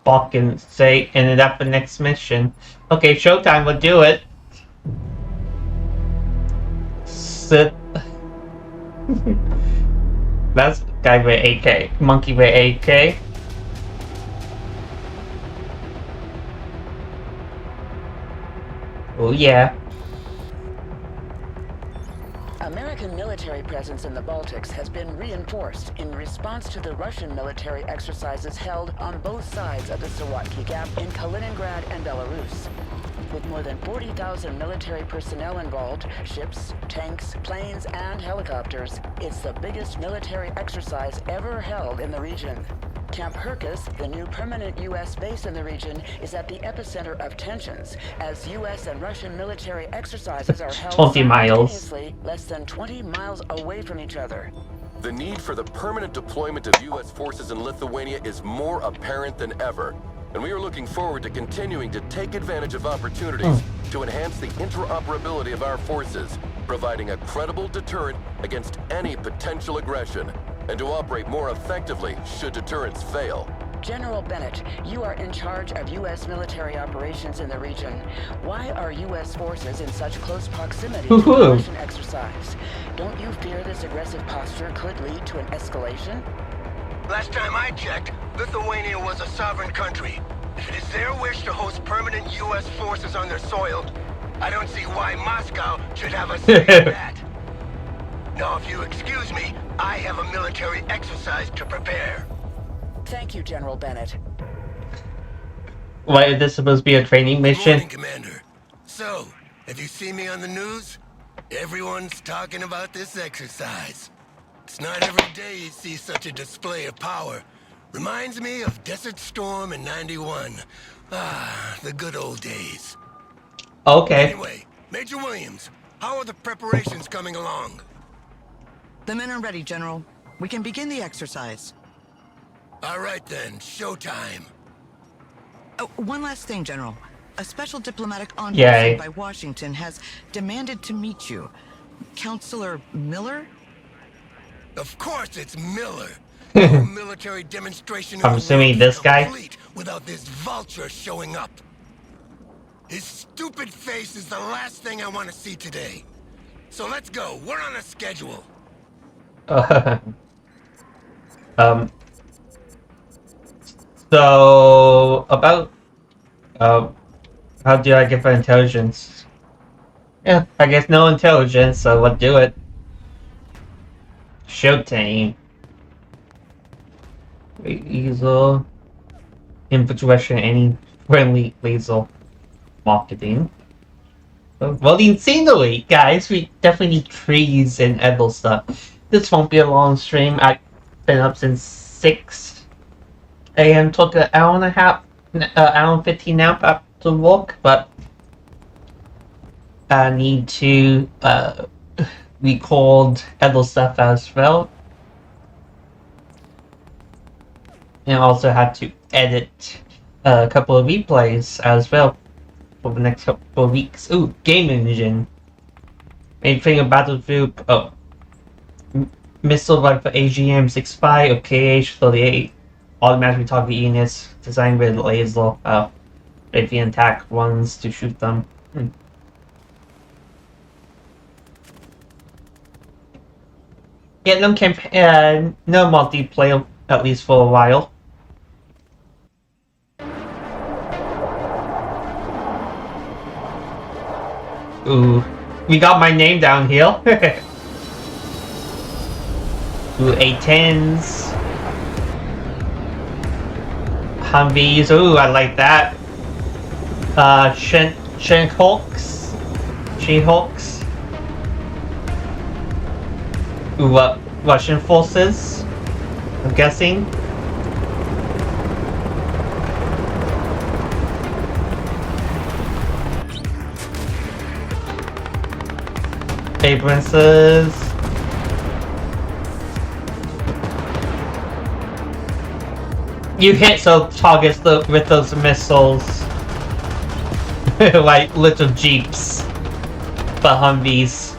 fucking say ended up the next mission. Okay, showtime, we'll do it. Sit. That's guy with AK. Monkey with AK. Oh yeah. American military presence in the Baltics has been reinforced in response to the Russian military exercises held on both sides of the Sawatki Gap in Kaliningrad and Belarus. With more than 40,000 military personnel involved, ships, tanks, planes, and helicopters, it's the biggest military exercise ever held in the region. Camp Hercus, the new permanent U.S. base in the region, is at the epicenter of tensions, as U.S. and Russian military exercises are held 20 miles. simultaneously less than 20 miles away from each other. The need for the permanent deployment of U.S. forces in Lithuania is more apparent than ever, and we are looking forward to continuing to take advantage of opportunities to enhance the interoperability of our forces, providing a credible deterrent against any potential aggression, and to operate more effectively should deterrents fail. General Bennett, you are in charge of U.S. military operations in the region. Why are U.S. forces in such close proximity to the Russian exercise? Don't you fear this aggressive posture could lead to an escalation? Last time I checked, Lithuania was a sovereign country. If it is their wish to host permanent U.S. forces on their soil, I don't see why Moscow should have a say in that. Now, if you excuse me, I have a military exercise to prepare. Thank you, General Bennett. Why is this supposed to be a training mission? Good morning, Commander. So, have you seen me on the news? Everyone's talking about this exercise. It's not every day you see such a display of power. Reminds me of Desert Storm in '91. Ah, the good old days. Okay. Anyway, Major Williams, how are the preparations coming along? The men are ready, General. We can begin the exercise. All right then, showtime. Oh, one last thing, General. A special diplomatic envoy Yay. sent by Washington has demanded to meet you. Counselor Miller? Of course it's Miller. No military demonstration. I'm assuming this guy? Without this vulture showing up. His stupid face is the last thing I want to see today. So let's go. We're on a schedule. So about how do I get for intelligence? Yeah, I guess no intelligence, so we'll do it. Showtime. Easel. Infiltration any friendly laser marketing. Well, scenery, guys, we definitely need trees and edible stuff. This won't be a long stream. I've been up since 6 a.m. Took an hour and a half, hour and 15 nap after work, but I need to record edible stuff as well. And also had to edit a couple of replays as well for the next couple of weeks. Ooh, game engine. Anything about Battlefield? Oh, missile rifle AGM 65 or KH-38. Automatically target units designed with laser. If you attack ones to shoot them. Yeah, no no multiplayer at least for a while. Ooh, we got my name down here. Ooh, A10s. Humvees, ooh, I like that. She-Hulks. Ooh, Russian forces, I'm guessing. Abramses. You hit so targets with those missiles. Like little jeeps. But Humvees.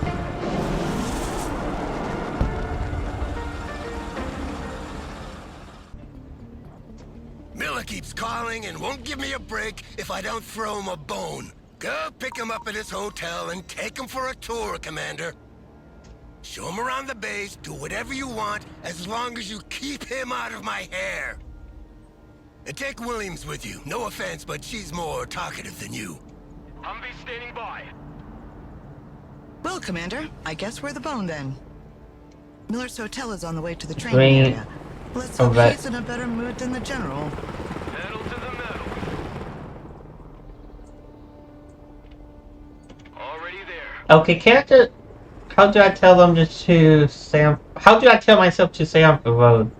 keeps calling and won't give me a break if I don't throw him a bone. Go pick him up at his hotel and take him for a tour, Commander. Show him around the base, do whatever you want, as long as you keep him out of my hair. And take Williams with you. No offense, but she's more talkative than you. Humvee standing by. Well, Commander, I guess we're the bone then. Miller's hotel is on the way to the training area. Let's hope he's in a better mood than the General. Pedal to the metal. Already there. Okay, can't I how do I tell them just to stay on? How do I tell myself to stay on the road?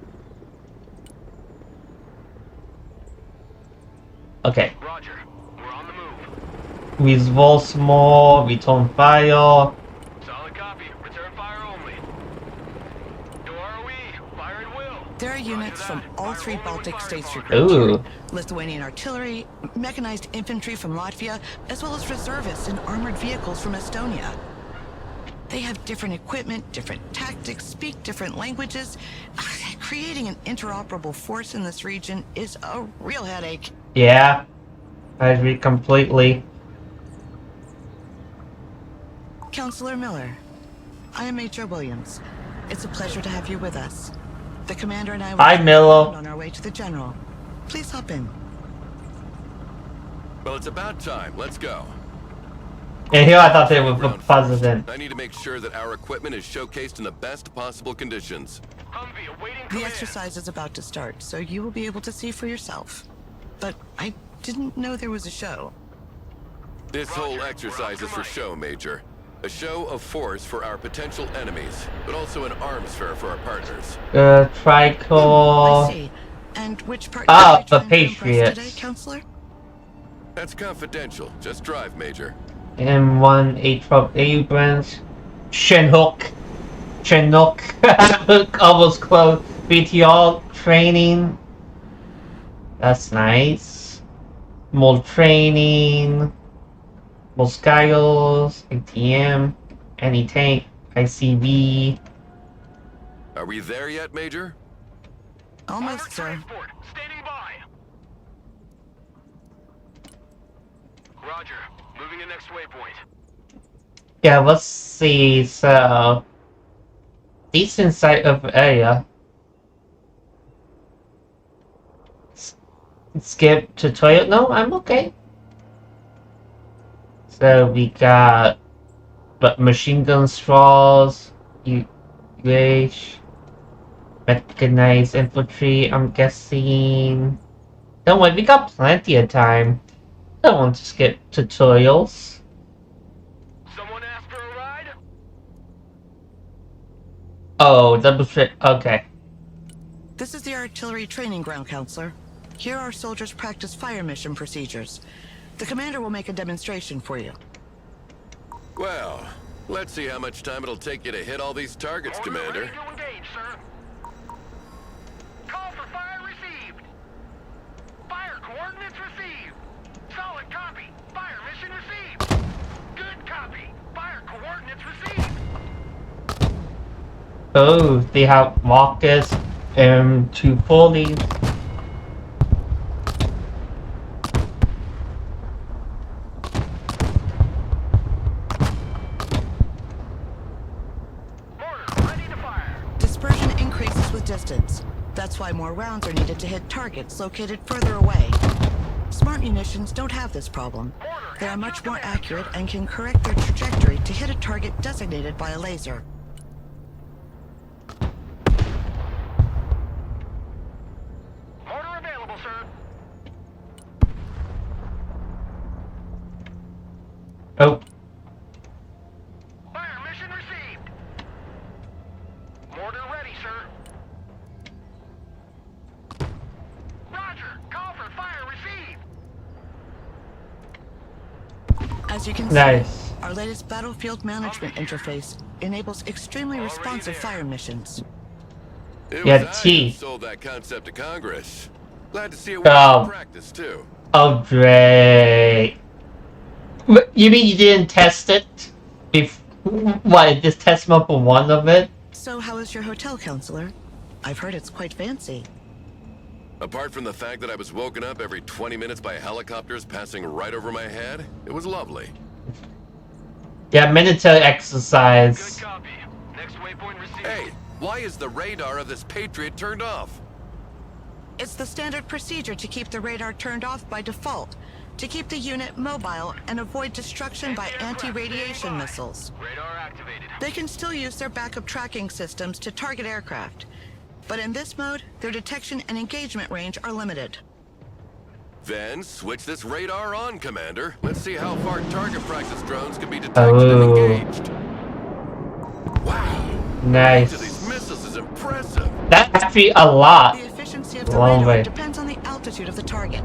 Okay. Roger. We're on the move. Resolve small, return fire. Solid copy. Return fire only. To ROE. Fire at will. There are units from all three Baltic states Ooh. recruited. Lithuanian artillery, mechanized infantry from Latvia, as well as reservists and armored vehicles from Estonia. They have different equipment, different tactics, speak different languages. Creating an interoperable force in this region is a real headache. Yeah, I agree completely. Counselor Miller, I am Major Williams. It's a pleasure to have you with us. The commander and I will Hi, Miller. on our way to the General. Please hop in. Well, it's about time. Let's go. And here I thought they were the president. I need to make sure that our equipment is showcased in the best possible conditions. Humvee awaiting The command. exercise is about to start, so you will be able to see for yourself. But I didn't know there was a show. This whole exercise is for show, Major. A show of force for our potential enemies, but also an arms fair for our partners. I Tricol. see. And which part Ah, did you the try and impress Patriots. today, Counselor? That's confidential. Just drive, Major. M1 A12 Abrams. Chinook. Almost close. BTR training. That's nice. More training. More Skyles. ATM. Anti-tank. ICV. Are we there yet, Major? Almost, Armored sir. transport. Standing by. Roger. Moving to next waypoint. Yeah, let's see. So, decent size of area. Skip tutorial. No, I'm okay. So we got, but machine gun straws, mechanized infantry. I'm guessing. Don't worry, we got plenty of time. I don't want to skip tutorials. Someone asked for a ride? Oh, double shit. Okay. This is the artillery training ground, Counselor. Here our soldiers practice fire mission procedures. The commander will make a demonstration for you. Well, let's see how much time it'll take you to hit all these targets, Order Commander. ready to engage, sir. Call for fire received. Fire coordinates received. Solid copy. Fire mission received. Good copy. Fire coordinates received. Oh, they have rockets and 240. Mortar ready to fire. Dispersion increases with distance. That's why more rounds are needed to hit targets located further away. Smart munitions don't have this problem. They are much more accurate and can correct their trajectory to hit a target designated by a laser. Mortar available, sir. Oh, Fire mission received. Mortar ready, sir. Roger. Call for fire received. As you can nice. see, our latest battlefield management interface enables extremely responsive fire missions. It Yeah, was I T. who sold that concept to Congress. Glad to see it Oh. works in practice, too. Oh, great. You mean you didn't test it? What, just test number one of it? So how is your hotel, Counselor? I've heard it's quite fancy. Apart from the fact that I was woken up every 20 minutes by helicopters passing right over my head, it was lovely. Yeah, military exercise. Good copy. Next waypoint received. Hey, why is the radar of this Patriot turned off? It's the standard procedure to keep the radar turned off by default, to keep the unit mobile and avoid destruction by anti-radiation missiles. Radar activated. They can still use their backup tracking systems to target aircraft, but in this mode, their detection and engagement range are limited. Then switch this radar on, Commander. Let's see how far target practice drones can be detected and engaged. Wow. Nice. Each of these missiles is impressive. That's actually a lot. The efficiency of the Long radar way. depends on the altitude of the target.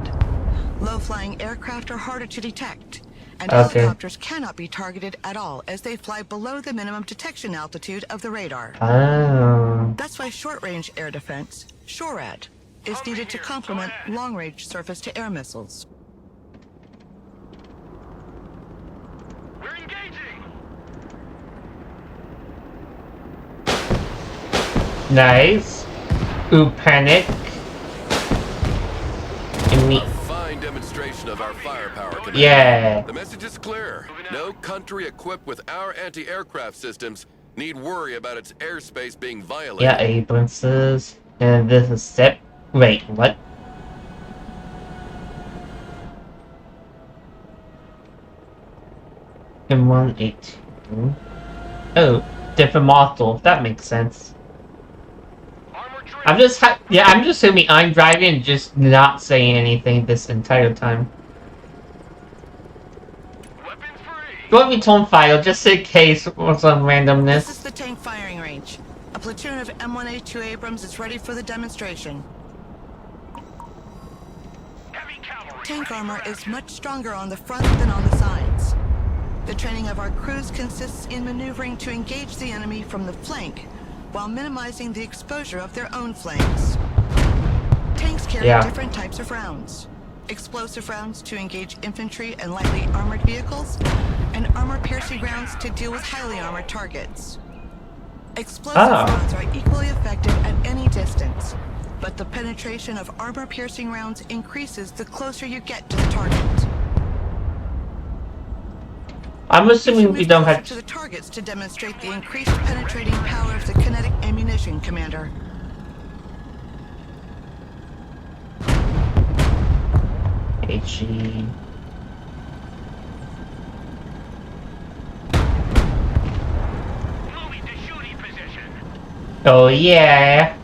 Low-flying aircraft are harder to detect, and Okay. helicopters cannot be targeted at all as they fly below the minimum detection altitude of the radar. Oh. That's why short-range air defense, SHORAD, is needed to complement long-range surface-to-air missiles. We're engaging. Nice. Ooh, panic. And me. A fine demonstration of our firepower, Commander. Yeah. The message is clear. No country equipped with our anti-aircraft systems need worry about its airspace being violated. Yeah, Abramses. And this is step. Wait, what? M118. Oh, different model. That makes sense. Armor train. I'm just I'm just assuming I'm driving and just not saying anything this entire time. Weapons free. Go me tone file just in case for some This is randomness. the tank firing range. A platoon of M1A2 Abrams is ready for the demonstration. Heavy cavalry. Tank armor is much stronger on the front than on the sides. The training of our crews consists in maneuvering to engage the enemy from the flank, while minimizing the exposure of their own flanks. Tanks carry different types of rounds. Explosive rounds to engage infantry and lightly armored vehicles, and armor-piercing rounds to deal with highly armored targets. Explosive rounds are equally effective at any distance, but the penetration of armor-piercing rounds increases the closer you get to the target. I'm assuming we don't have to the targets to demonstrate the increased penetrating power of the kinetic ammunition, Commander. HE. Moving to shooting position. Oh yeah.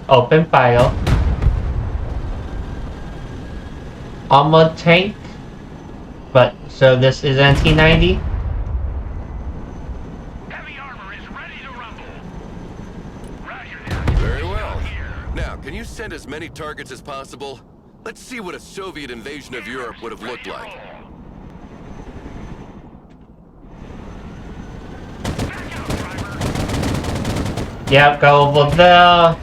Open file. Armored tank. But so this is NT90. Heavy armor is ready to rumble. Roger that. Very well. Now, can you send as many targets as possible? Let's see what a Soviet invasion of Europe would have looked like. Back out, driver. Yep, go over there. Our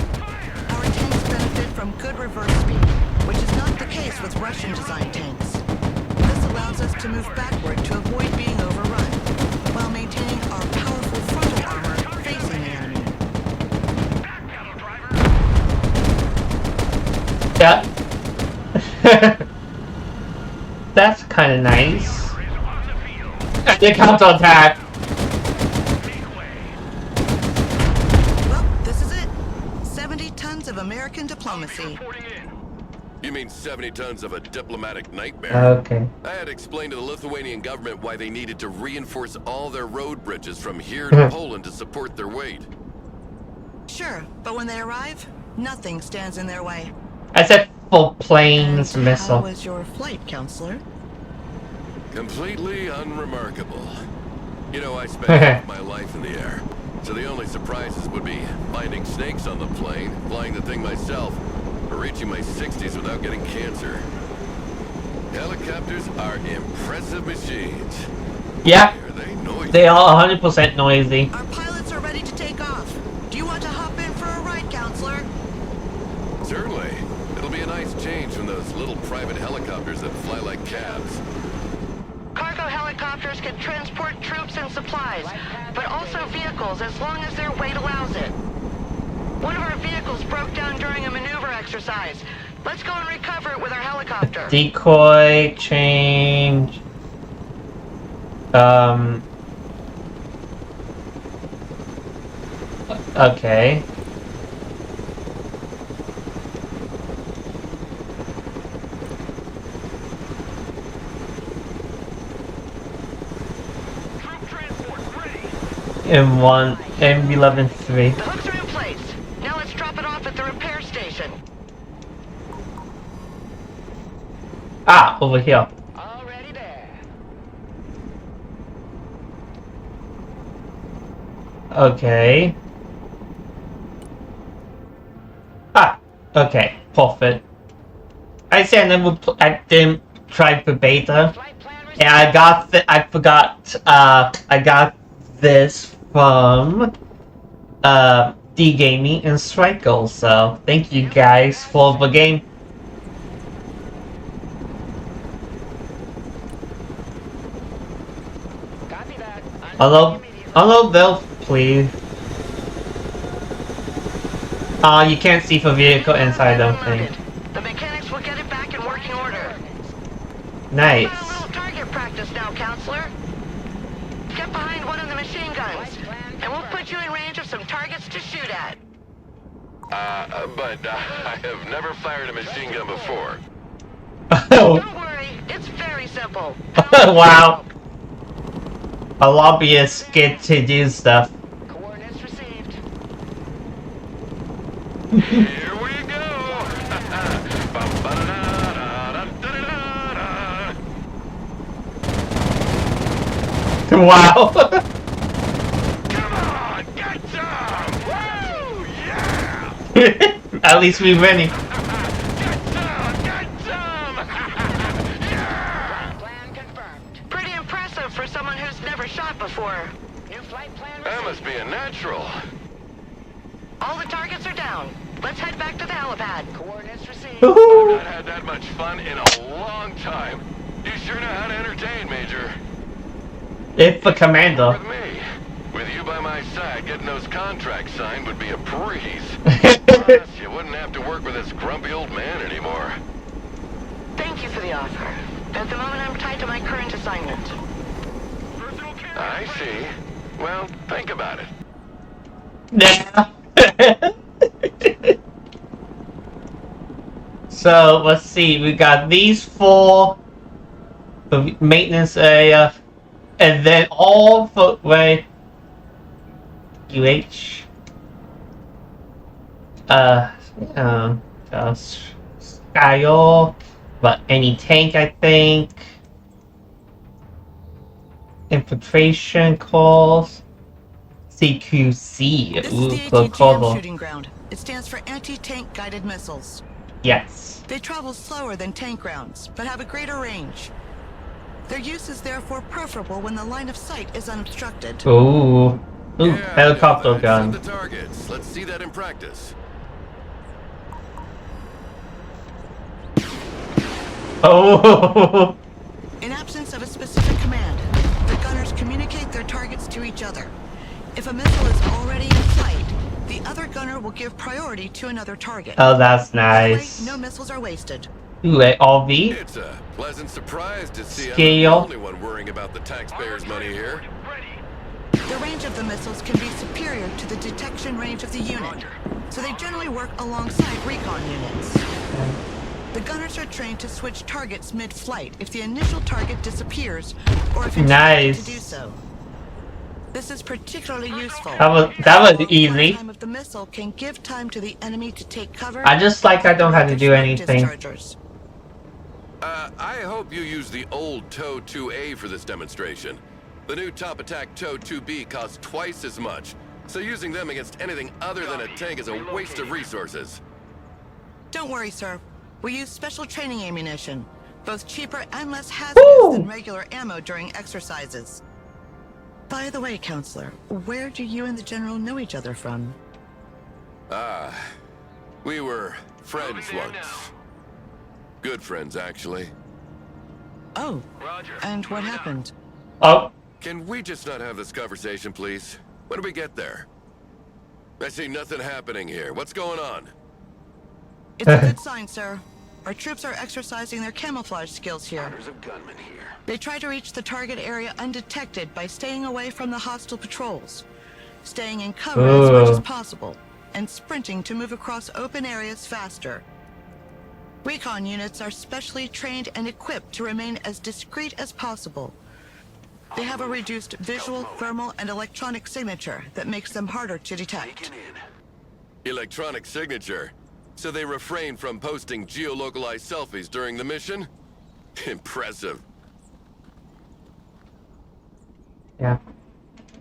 tanks benefit from good reverse speed, which is not the case with Russian-designed tanks. This allows us to move backward to avoid being overrun, while maintaining our powerful frontal armor facing the enemy. Back pedal, driver. Yep. That's kind of nice. Armor is on the field. The counterattack. Make way. Well, this is it. 70 tons of American diplomacy. Reporting in. You mean 70 tons of a diplomatic nightmare? Okay. I had explained to the Lithuanian government why they needed to reinforce all their road bridges from here to Poland to support their weight. Sure, but when they arrive, nothing stands in their way. Except for planes How missile. was your flight, Counselor? Completely unremarkable. You know, I spent half my life in the air, so the only surprises would be finding snakes on the plane, flying the thing myself, or reaching my 60s without getting cancer. Helicopters are impressive machines. Yep. Are they noisy? They are 100% noisy. Our pilots are ready to take off. Do you want to hop in for a ride, Counselor? Certainly. It'll be a nice change from those little private helicopters that fly like cabs. Cargo helicopters can transport troops and supplies, but also vehicles as long as their weight allows it. One of our vehicles broke down during a maneuver exercise. Let's go and recover it with our helicopter. Decoy change. Okay. Troop transport ready. M11-3. The hooks are in place. Now let's drop it off at the repair station. Ah, over here. Already there. Okay. Ah, okay. Perfect. I said I didn't try for beta, Flight plan received. and I forgot. I got this from D Gaming and Strike. So thank you guys for the game. Copy that. Hello, hello, Bill, please. You can't see the vehicle inside, I don't think. The mechanics will get it back in working order. Nice. A little target practice now, counselor. Get behind one of the machine guns, and we'll put you in range of some targets to shoot at. But I have never fired a machine gun before. Don't worry, it's very simple. Wow. A lobbyist get to do stuff. Coordinates received. Here we go! Bum-ba-da-da-da-da-da-da-da. Wow. Come on, get some! Woo! Yeah! At least we're winning. Get some! Get some! Yeah! Plan confirmed. Pretty impressive for someone who's never shot before. New flight plan That received. must be a natural. All the targets are down. Let's head back to the helipad. Coordinates received. I've Woohoo. not had that much fun in a long time. You sure know how to entertain, Major. It's the commander. With me. With you by my side, getting those contracts signed would be a breeze. Plus, you wouldn't have to work with this grumpy old man anymore. Thank you for the offer. At the moment, I'm tied to my current assignment. Personal care. I see. Well, think about it. Yeah. So let's see. We got these four, the maintenance area, and then all the way. Skyo, but any tank, I think. Infiltration calls. CQC. This Ooh, is the ATGM Clocobo. shooting ground. It stands for Anti-Tank Guided Missiles. Yes. They travel slower than tank rounds, but have a greater range. Their use is therefore preferable when the line of sight is unobstructed. Ooh. Ooh, Yeah, helicopter Send gun. the targets. Let's see that in practice. Oh. In absence of a specific command, the gunners communicate their targets to each other. If a missile is already in flight, the other gunner will give priority to another target. Oh, that's That way, nice. no missiles are wasted. Ooh, RV. It's a pleasant surprise to see I'm not Scale. the only one worrying about the taxpayers' money here. Ready. The range of the missiles can be superior to the detection range of the unit, so they generally work alongside recon units. The gunners are trained to switch targets mid-flight if the initial target disappears or if instructed Nice. to do so. This is particularly useful. That was The easy. time of the missile can give time to the enemy to take cover. I just like I don't have to do Smoke anything. dischargers. I hope you use the old TOW 2A for this demonstration. The new Top Attack TOW 2B costs twice as much, so using them against anything other than a tank is a waste of resources. Don't worry, sir. We use special training ammunition, both cheaper and less hazardous Woo! than regular ammo during exercises. By the way, Counselor, where do you and the General know each other from? We were friends Moving there once. Good friends, actually. Oh, Roger. and what happened? Oh, Can we just not have this conversation, please? When do we get there? I see nothing happening here. What's going on? It's a good sign, sir. Our troops are exercising their camouflage skills here. There's a gunman here. They try to reach the target area undetected by staying away from the hostile patrols, staying in cover as much as possible, and sprinting to move across open areas faster. Recon units are specially trained and equipped to remain as discreet as possible. They have a reduced visual, thermal, and electronic signature that makes them harder to detect. Electronic signature. So they refrain from posting geolocalized selfies during the mission? Impressive. Yeah.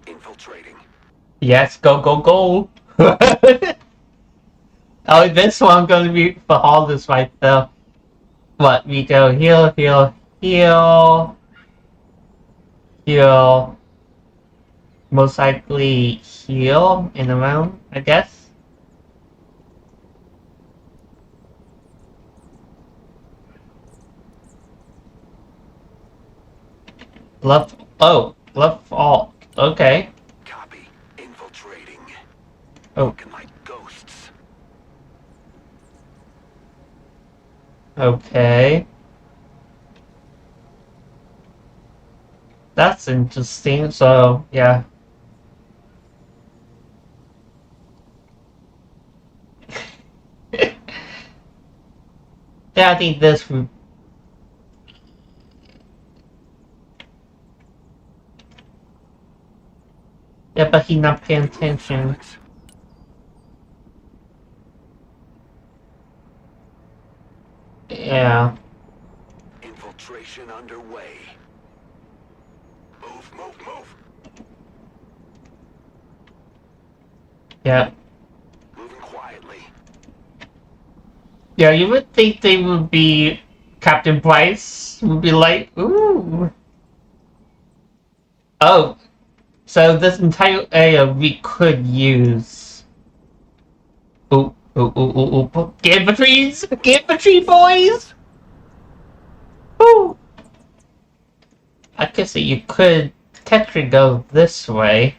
Infiltrating. Yes, go, go, go! Oh, this one gonna be for all this right though. What, we go heal, heal, heal. Heal. Most likely heal in a round, I guess. Left. Oh, left alt. Okay. Copy. Infiltrating. Oh. Looking like ghosts. Okay. That's interesting. So, yeah. Yeah, I think this would. Yeah, but he's not paying attention. Yeah. Infiltration underway. Move, move, move. Yeah. Moving quietly. Yeah, you would think they would be. Captain Bryce would be like, ooh. Oh. So this entire area we could use. Ooh, ooh, ooh, ooh, ooh. Infantries! Infantry boys! Ooh! I guess that you could technically go this way.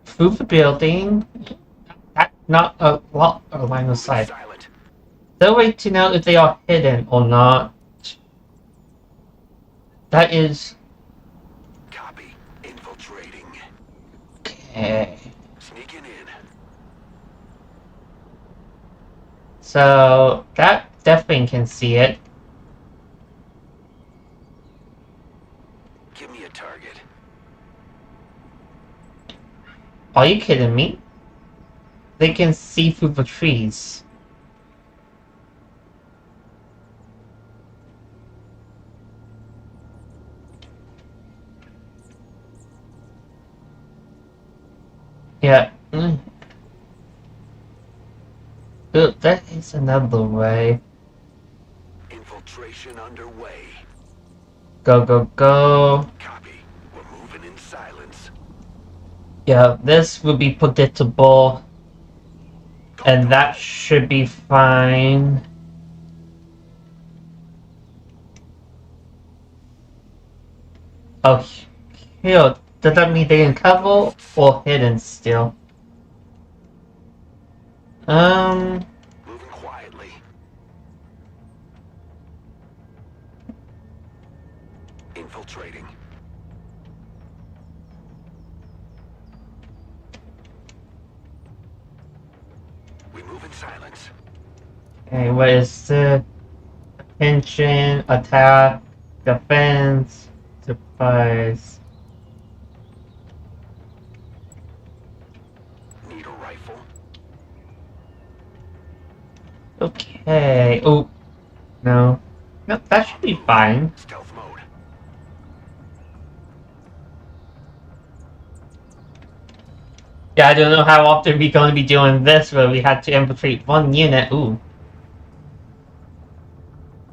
Through the building. That's not a lot of line of sight. No way to know if they are hidden or not. That is. Copy. Infiltrating. Okay. Sneaking in. So that definitely can see it. Give me a target. Are you kidding me? They can see through the trees. Yeah. Ooh, that is another way. Infiltration underway. Go, go, go. Copy. We're moving in silence. Yeah, this will be predictable. And that should be fine. Oh, here. Does that mean they in cover or hidden still? Moving quietly. Infiltrating. We move in silence. Okay, what is the attention, attack, defense, surprise? Need a rifle. Okay. Oh, no. No, that should be fine. Stealth mode. Yeah, I don't know how often we're going to be doing this, but we had to infiltrate one unit. Ooh.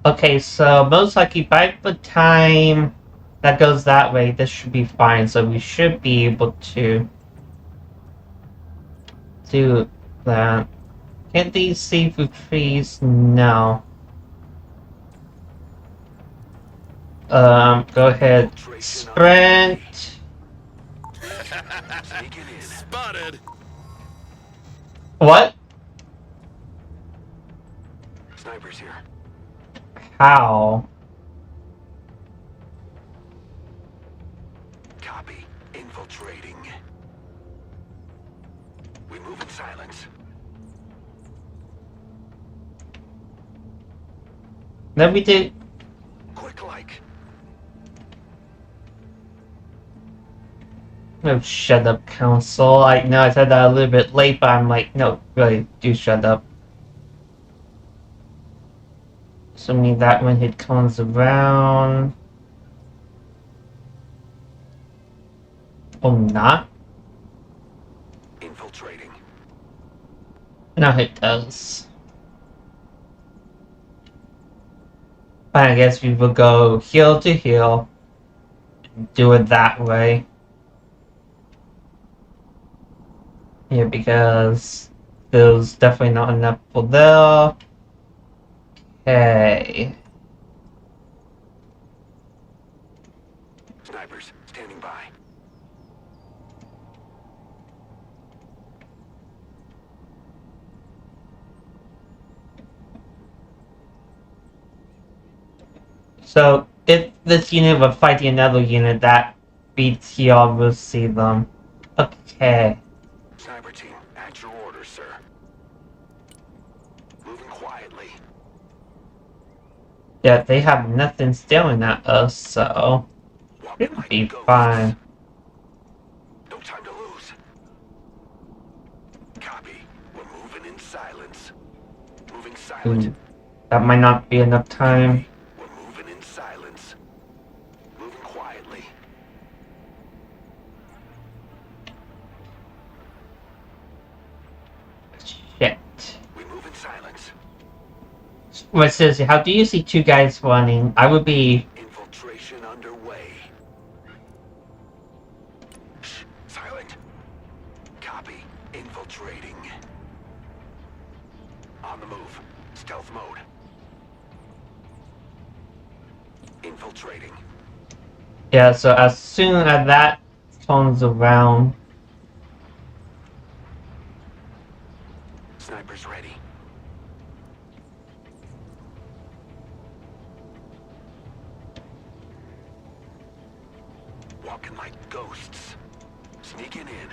Okay, so most likely by the time that goes that way, this should be fine. So we should be able to do that. Can't these see through trees? No. Go ahead. Sprint. Sneaking in. Spotted. What? Snipers here. How? Copy. Infiltrating. We move in silence. Then we did. Quick like. No, shut up, Council. I know I said that a little bit late, but I'm like, no, really, do shut up. Assuming that when it comes around. Or not? Infiltrating. No, it does. But I guess we will go heel to heel. Do it that way. Yeah, because there's definitely not enough for there. Okay. Snipers standing by. So, if this unit were fighting another unit, that BTR will see them. Okay. Sniper team, at your orders, sir. Moving quietly. Yeah, they have nothing staring at us, so Walking it'll like be ghosts. fine. No time to lose. Copy. We're moving in silence. Moving silent. Ooh, that might not be enough time. We're moving in silence. Moving quietly. Shit. We move in silence. Well, seriously, how do you see two guys running? I would be... Infiltration underway. Shh. Silent. Copy. Infiltrating. On the move. Stealth mode. Infiltrating. Yeah, so as soon as that turns around... Snipers ready. Walking like ghosts. Sneaking in.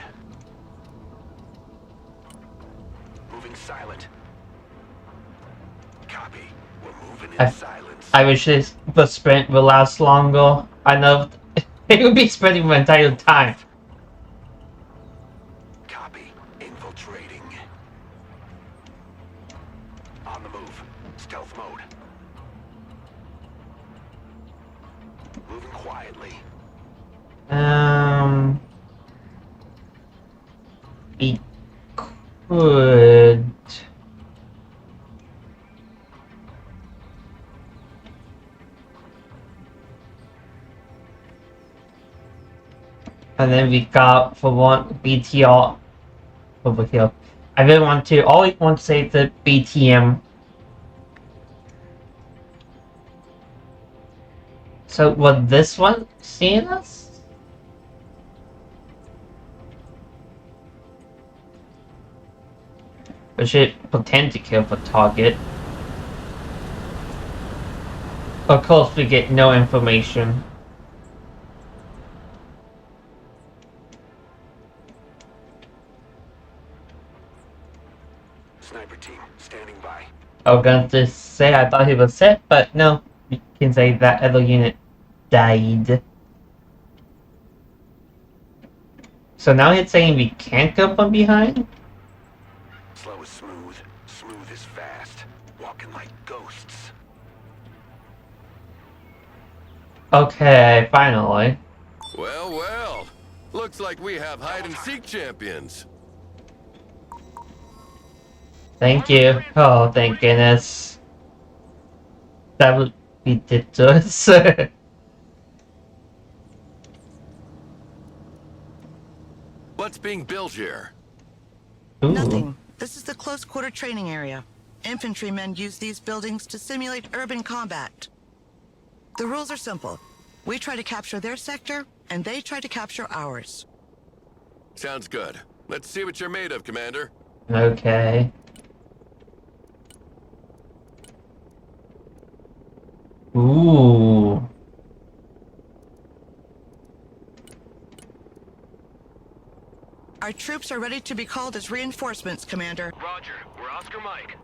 Moving silent. Copy. We're moving in silence. I wish the sprint would last longer. I know it would be sprinting the entire time. Copy. Infiltrating. On the move. Stealth mode. Moving quietly. We could... And then we got for one BTR over here. I really want to always want to say the BTM. So was this one seeing us? We should pretend to kill the target. Of course we get no information. Sniper team, standing by. I was going to say I thought he was set, but no. You can say that other unit died. So now it's saying we can't go from behind? Slow is smooth. Smooth is fast. Walking like ghosts. Okay, finally. Well, well. Looks like we have hide-and-seek champions. Thank you. Oh, thank goodness. That would be ridiculous. What's being built here? Ooh. Nothing. This is the close quarter training area. Infantrymen use these buildings to simulate urban combat. The rules are simple. We try to capture their sector, and they try to capture ours. Sounds good. Let's see what you're made of, Commander. Okay. Ooh. Our troops are ready to be called as reinforcements, Commander. Roger. We're Oscar Mike.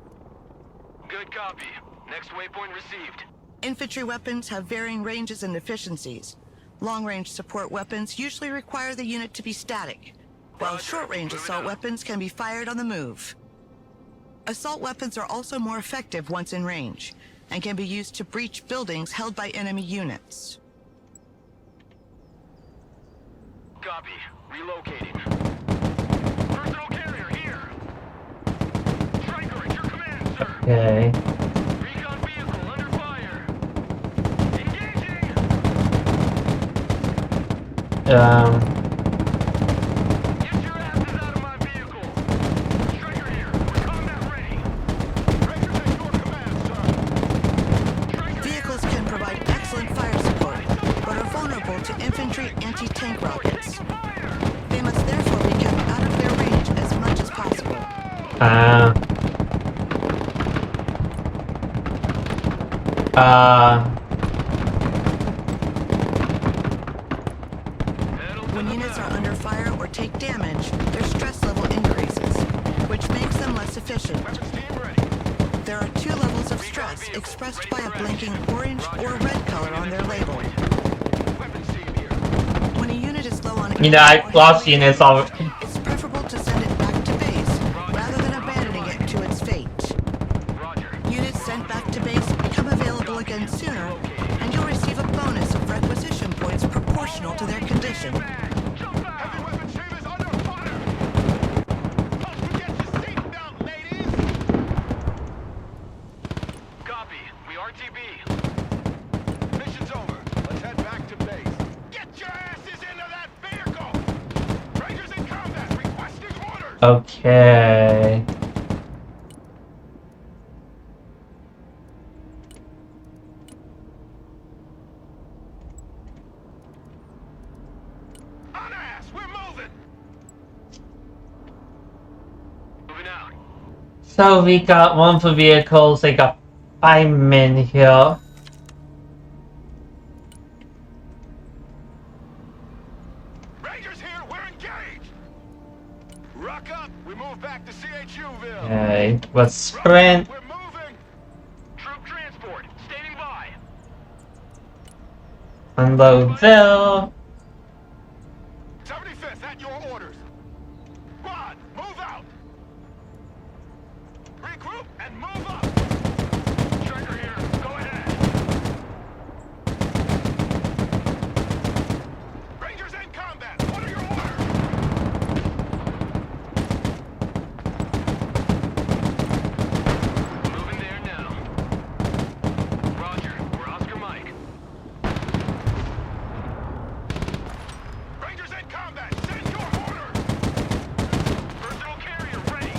Good copy. Next waypoint received. Infantry weapons have varying ranges and efficiencies. Long-range support weapons usually require the unit to be static, while Roger. short-range Moving assault out. weapons can be fired on the move. Assault weapons are also more effective once in range, and can be used to breach buildings held by enemy units. Copy. Relocating. Personal carrier here. Striker at your command, sir. Okay. Recon vehicle under fire. Engaging. Get your asses out of my vehicle. Striker here. We're combat ready. Rangers at your command, sir. Striker Vehicles can provide excellent fire support, but are vulnerable to infantry anti-tank rockets. fire. They must therefore be kept out of their range as much as possible. When units are under fire or take damage, their stress level increases, which makes them less efficient. Team ready. There are two levels of stress expressed by a blinking orange or red color on their label. Weapons team here. When a unit is low on You know, ammo I've or lost heavily units all. it's preferable to send it back to base rather than abandoning it to its fate. Roger. Units sent back to base become available again sooner, and you'll receive a bonus of requisition points proportional to their condition. Jump back. Heavy weapons team is under fire. Hope you get your seatbelt, ladies. Copy. We RTB. Mission's over. Let's head back to base. Get your asses into that vehicle. Rangers in combat. Requesting orders. Okay. On ass. We're moving. Moving out. So we got one for vehicles. They got 5 men here. Rangers here. We're engaged. Rock up. We move back to CHUville. Okay. Let's sprint. We're moving. Troop transport. Standing by. Unload Ville. 75th, at your orders. Rod, move out. Regroup and move up. Striker here. Go ahead. Rangers in combat. What are your orders? Moving there now. Roger. We're Oscar Mike. Rangers in combat. Send your orders. Personal carrier ready.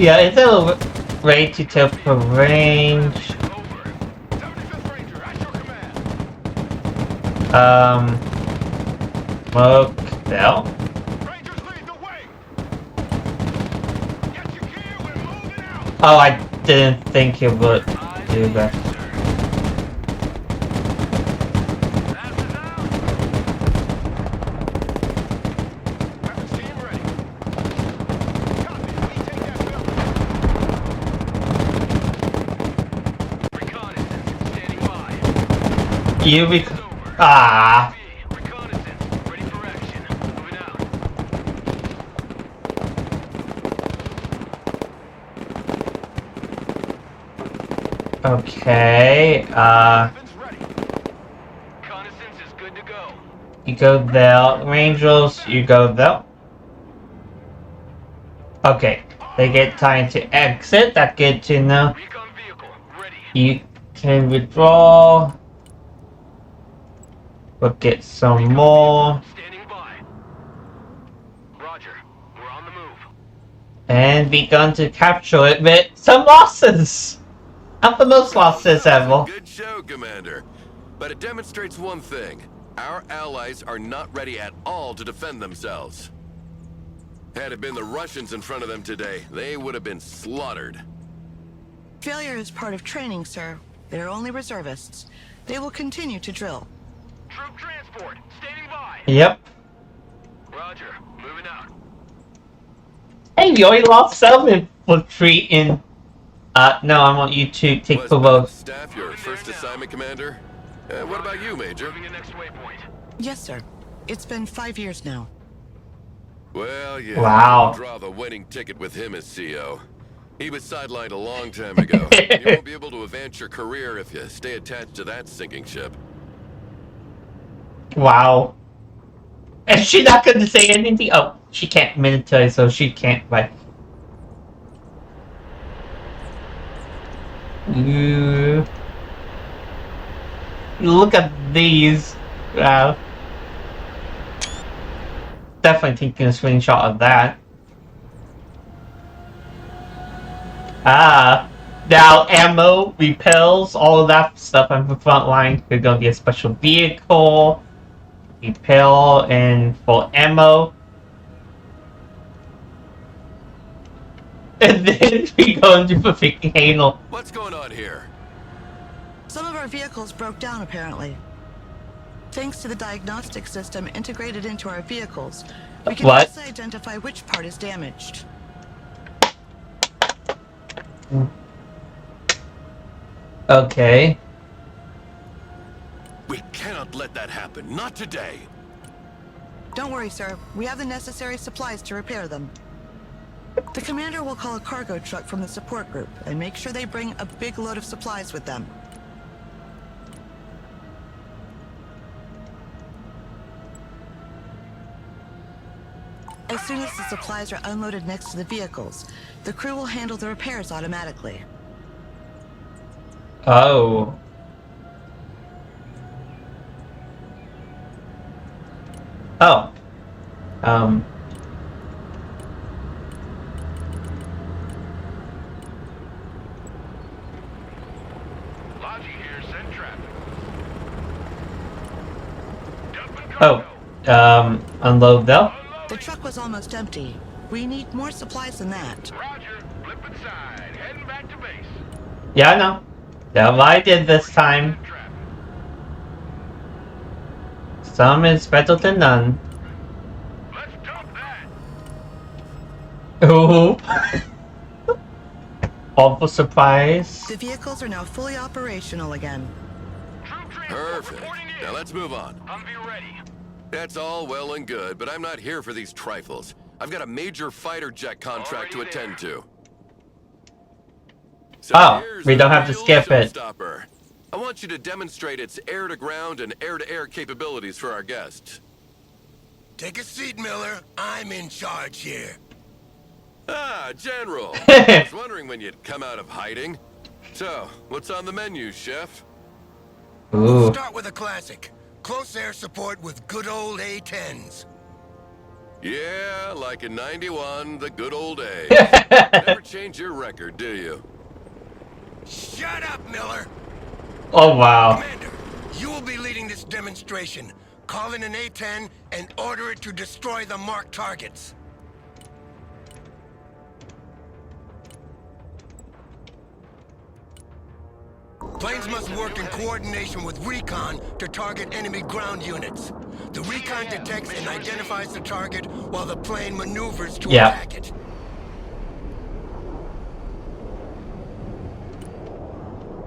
Yeah, it's a way to tell for range. Over. 75th Ranger, at your command. Smoke Ville. Rangers lead the way. Get your gear, we're moving out. Oh, I didn't think it would do that. Asses out. Weapons team ready. Copy, we take that building. Reconnaissance, standing by. You be. Over. Ah. Reconnaissance, ready for action. Moving out. Okay. Weapons ready. Reconnaissance is good to go. You go there. Rangers, you go there. Okay. They get time to exit. That's good to know. Recon vehicle, ready. You can withdraw. We'll get some more. Standing by. Roger. We're on the move. And begun to capture it with some losses. Not the most losses ever. Good show, Commander. But it demonstrates one thing. Our allies are not ready at all to defend themselves. Had it been the Russians in front of them today, they would have been slaughtered. Failure is part of training, sir. They're only reservists. They will continue to drill. Troop transport, standing by. Yep. Roger, moving out. Hey, we already lost 7 infantry in. No, I want you to take Was Provo. Staff your first assignment, Commander? What about you, Major? Moving the next waypoint. Yes, sir. It's been 5 years now. Well, yeah. Wow. Draw the winning ticket with him as CO. He was sidelined a long time ago. You won't be able to advance your career if you stay attached to that sinking ship. Wow. Is she not going to say anything? Oh, she can't military, so she can't, right? Ooh. Look at these. Wow. Definitely taking a screenshot of that. Ah. Now ammo, repels, all of that stuff on the front line. There's going to be a special vehicle. Repel and full ammo. And then we go into the freaking anal. What's going on here? Some of our vehicles broke down, apparently. Thanks to the diagnostic system integrated into our vehicles, we can What? easily identify which part is damaged. Okay. We cannot let that happen. Not today. Don't worry, sir. We have the necessary supplies to repair them. The commander will call a cargo truck from the support group and make sure they bring a big load of supplies with them. As soon as the supplies are unloaded next to the vehicles, the crew will handle the repairs automatically. Oh. Oh. Logi here, send traffic. Dumping Oh. cargo. Unload though. The truck was almost empty. We need more supplies than that. Roger, flipping side, heading back to base. Yeah, I know. That's what I did this time. Send traffic. Some is better than none. Let's dump that. Ooh. Awful surprise. The vehicles are now fully operational again. Troop transport Perfect. reporting in. Now let's move on. Humvee ready. That's all well and good, but I'm not here for these trifles. I've got a major fighter jet contract to Already there. attend to. So Oh, here's we the don't have to real skip it. showstopper. I want you to demonstrate its air-to-ground and air-to-air capabilities for our guests. Take a seat, Miller. I'm in charge here. Ah, General. I was wondering when you'd come out of hiding. So, what's on the menu, Chef? Ooh. Start with a classic. Close air support with good old A-10s. Yeah, like in '91, the good old days. Never change your record, do you? Shut up, Miller. Oh wow. Commander, you will be leading this demonstration. Call in an A-10 and order it to destroy the marked targets. Planes must work in coordination with recon to target enemy ground units. The recon detects and identifies the target while the plane maneuvers to Yeah. attack it.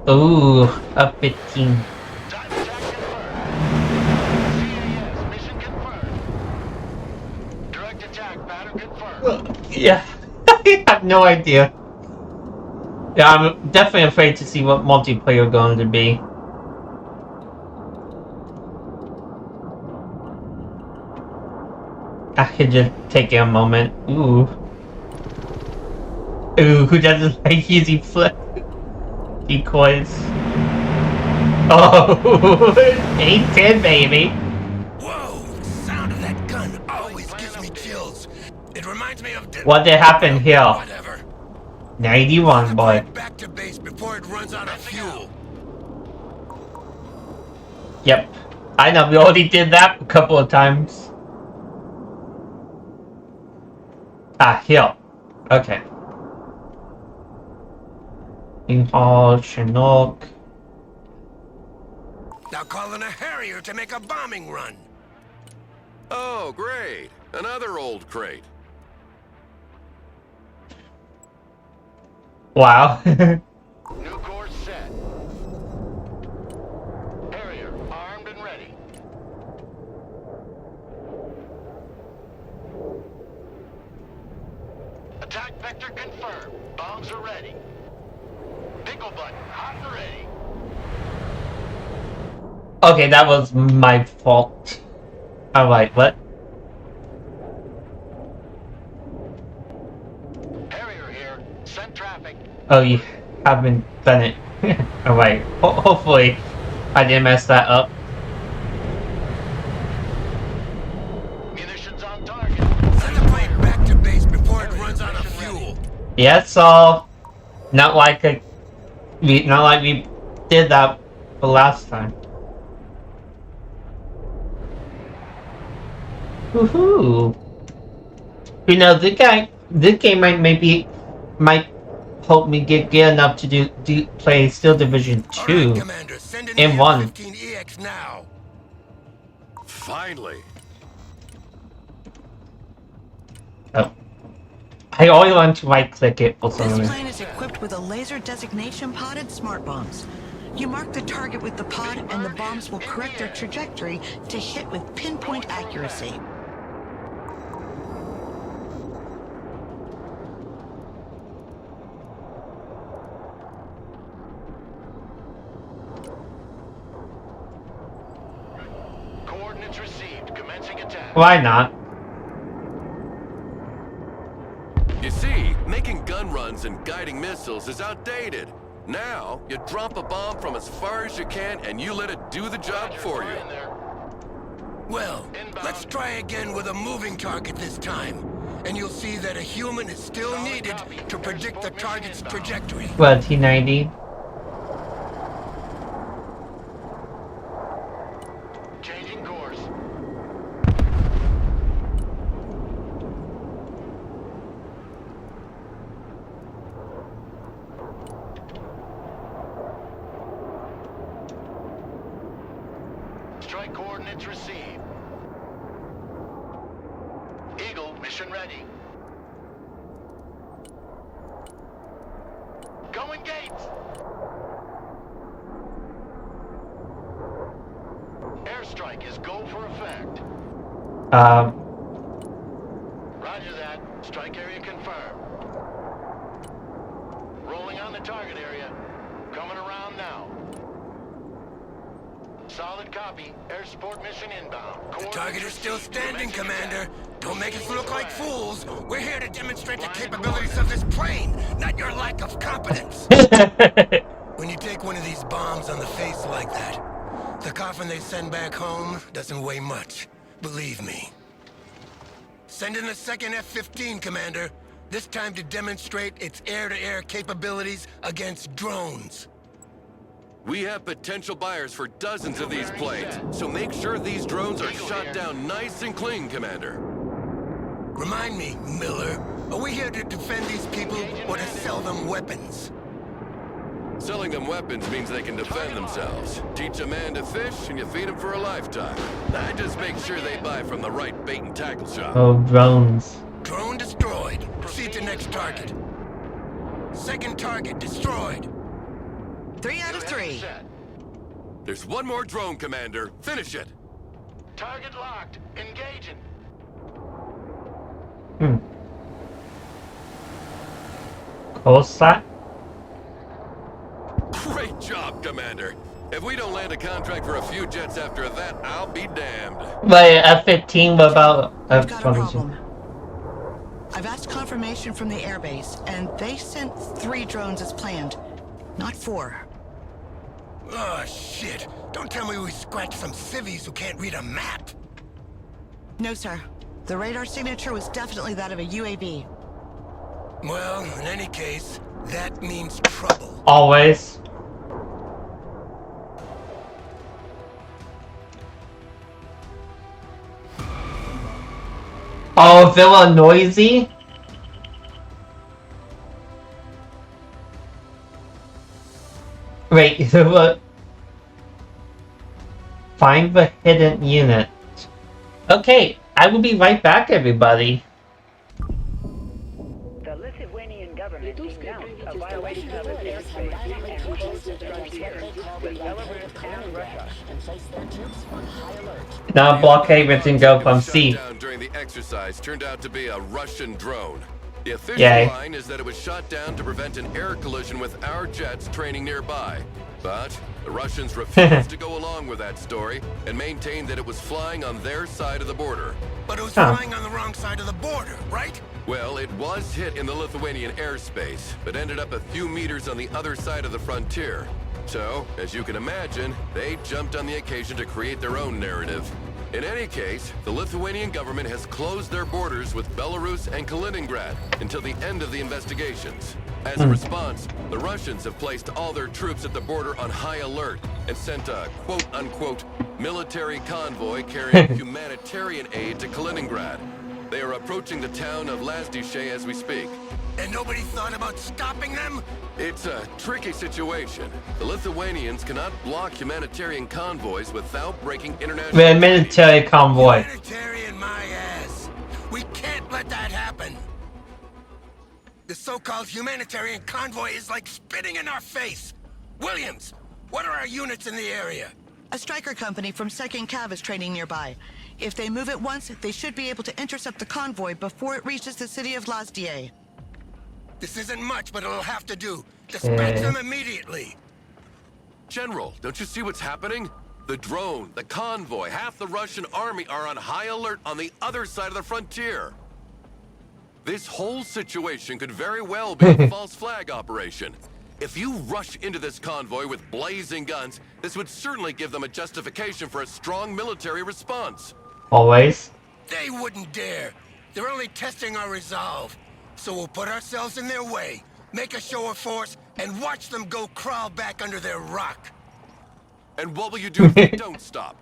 Ooh, up 15. Time attack confirmed. CAS, mission confirmed. Direct attack pattern confirmed. Yeah. I have no idea. Yeah, I'm definitely afraid to see what multiplayer going to be. I could just take a moment. Ooh. Ooh, who doesn't like using flip decoys? Oh, A10 baby. Whoa! The sound of that gun always gives me chills. It reminds me of... What did happen here? Whatever. 91 boy. Back to base before it runs out of fuel. Yep. I know, we already did that a couple of times. Ah, here. Okay. Hall, Chinook. Now call in a Harrier to make a bombing run. Oh, great. Another old crate. Wow. New course set. Harrier, armed and ready. Attack vector confirmed. Bombs are ready. Pickle button, hot and ready. Okay, that was my fault. Alright, what? Harrier here. Send traffic. Oh, you haven't done it. Alright, hopefully I didn't mess that up. Munitions on target. Send the plane back to base before it runs out of fuel. Yeah, so not like we did that the last time. Woohoo! You know, this game might help me get enough to play Steel Division 2 All right, Commander, send an in 1. EF-15EX now. Finally. Oh. I always want to right click it for some This reason. plane is equipped with a laser designation pod and smart bombs. You mark the target with the pod, and the bombs will correct their trajectory to hit with pinpoint accuracy. Coordinates received. Commencing attack. Why not? You see, making gun runs and guiding missiles is outdated. Now, you drop a bomb from as far as you can and you let it do the job for you. In there. Well, let's try again with a moving target this time. And you'll see that a human is still needed to predict the target's trajectory. Well, T90. Changing course. Strike coordinates received. Eagle, mission ready. Going gates! Airstrike is go for effect. Roger that. Strike area confirmed. Rolling on the target area. Coming around now. Solid copy. Air support mission inbound. The target is still standing, Commander. Don't make us look like fools. We're here to demonstrate the capabilities of this plane, not your lack of competence. When you take one of these bombs on the face like that, the coffin they send back home doesn't weigh much. Believe me. Send in the second F-15, Commander. This time to demonstrate its air-to-air capabilities against drones. We have potential buyers for dozens of these planes, so make sure these drones are shot down nice and clean, Commander. Remind me, Miller, are we here to defend these people or to sell them weapons? Selling them weapons means they can defend themselves. Teach a man to fish and you feed him for a lifetime. I just make sure they buy from the right bait and tackle shop. Oh, drones. Drone destroyed. Proceed to next target. Second target destroyed. 3 out of 3. Set. There's one more drone, Commander. Finish it. Target locked. Engaging. What's that? Great job, Commander. If we don't land a contract for a few jets after that, I'll be damned. But F-15, what about We've got a F-22? problem. I've asked confirmation from the airbase, and they sent 3 drones as planned, not 4. Oh, shit. Don't tell me we scratched some civvies who can't read a map. No, sir. The radar signature was definitely that of a UAV. Well, in any case, that means trouble. Always. Oh, Villa Noisy? Wait, what? Find the hidden unit. Okay, I will be right back, everybody. The Lithuanian government denounced a violation of its airspace and closed its frontier with Belarus and Russia. Now blockade everything go from Shut sea. down during the exercise turned out to be a Russian drone. The official Yay. line is that it was shot down to prevent an air collision with our jets training nearby. But the Russians refused to go along with that story and maintained that it was flying on their side of the border. But it was Huh. flying on the wrong side of the border, right? Well, it was hit in the Lithuanian airspace, but ended up a few meters on the other side of the frontier. So, as you can imagine, they jumped on the occasion to create their own narrative. In any case, the Lithuanian government has closed their borders with Belarus and Kaliningrad until the end of the investigations. As a response, the Russians have placed all their troops at the border on high alert and sent a quote-unquote military convoy carrying humanitarian aid to Kaliningrad. They are approaching the town of Lazdishe as we speak. And nobody thought about stopping them? It's a tricky situation. The Lithuanians cannot block humanitarian convoys without breaking international The military convoy. Humanitarian my ass. We can't let that happen. The so-called humanitarian convoy is like spitting in our face. Williams, what are our units in the area? A striker company from 2nd Cav is training nearby. If they move at once, they should be able to intercept the convoy before it reaches the city of Lazdie. This isn't much, but it'll have to do. Dispatch them immediately. General, don't you see what's happening? The drone, the convoy, half the Russian army are on high alert on the other side of the frontier. This whole situation could very well be a false flag operation. If you rush into this convoy with blazing guns, this would certainly give them a justification for a strong military response. Always. They wouldn't dare. They're only testing our resolve. So we'll put ourselves in their way, make a show of force, and watch them go crawl back under their rock. And what will you do if they don't stop?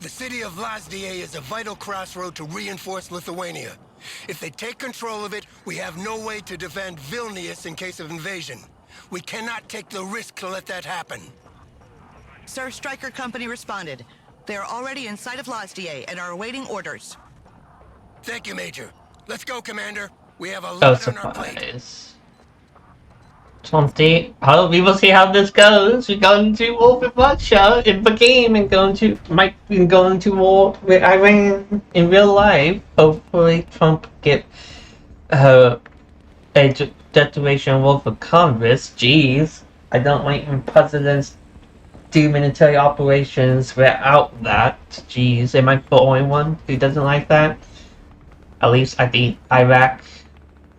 The city of Lazdie is a vital crossroad to reinforce Lithuania. If they take control of it, we have no way to defend Vilnius in case of invasion. We cannot take the risk to let that happen. Sir, Striker Company responded. They are already inside of Lazdie and are awaiting orders. Thank you, Major. Let's go, Commander. We have a Oh, lot on our plate. surprise. 20. Oh, we will see how this goes. We're going to war with Russia in the game and might be going to war with Iran in real life. Hopefully Trump get a declaration war for Congress. Jeez. I don't like when presidents do military operations without that. Jeez, am I the only one who doesn't like that? At least I think Iraq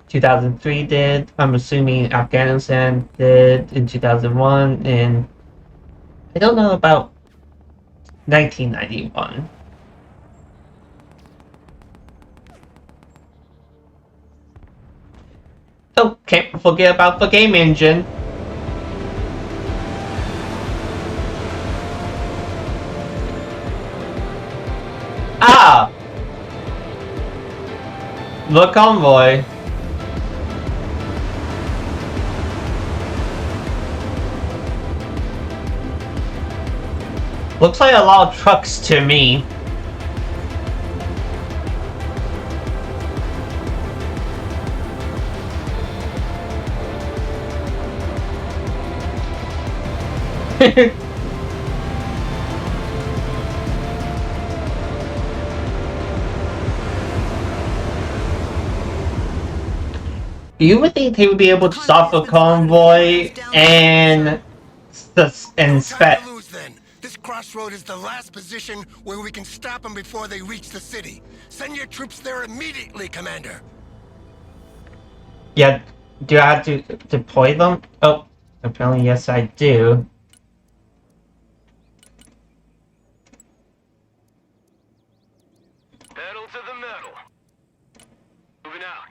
2003 did. I'm assuming Afghanistan did in 2001, and I don't know about 1991. Oh, can't forget about the game engine. Ah! The convoy. Looks like a lot of trucks to me. You would think they would be able to stop the convoy and No time spec. to lose, then. This crossroad is the last position where we can stop them before they reach the city. Send your troops there immediately, Commander. Yeah, do I have to deploy them? Oh, apparently yes I do. Pedal to the metal. Moving out.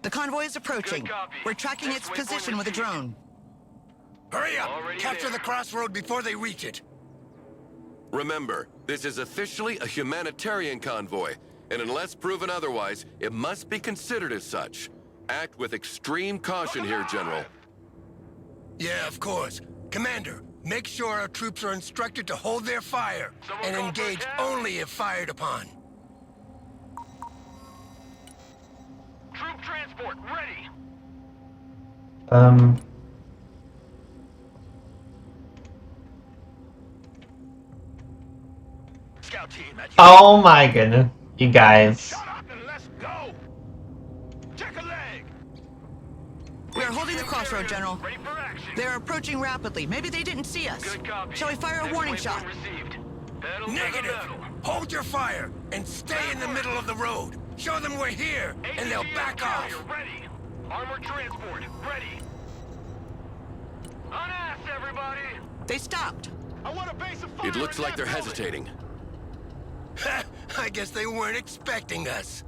The convoy is approaching. Good copy. We're tracking Next its waypoint position with a received. drone. Hurry up! Already Capture there. the crossroad before they reach it. Remember, this is officially a humanitarian convoy, and unless proven otherwise, it must be considered as such. Act with extreme caution here, General. Yeah, of course. Commander, Make sure our troops are instructed to hold their fire and engage only if fired upon. Troop transport ready. Scout team at Oh my goodness, you guys. Shut up and let's go. Check a leg. We are holding the crossroad, General. Ready for action. They're approaching rapidly. Maybe they didn't see us. Good copy. Shall we fire a Next warning wave shot? received. Pedal to the Negative! metal. Hold your fire and stay in the middle of the road. Show them we're here, and they'll ATGM back carrier off. Ready. Armored transport ready. On ass, everybody. They stopped. I want a base of fire. It looks in like that they're building. hesitating. I guess they weren't expecting us.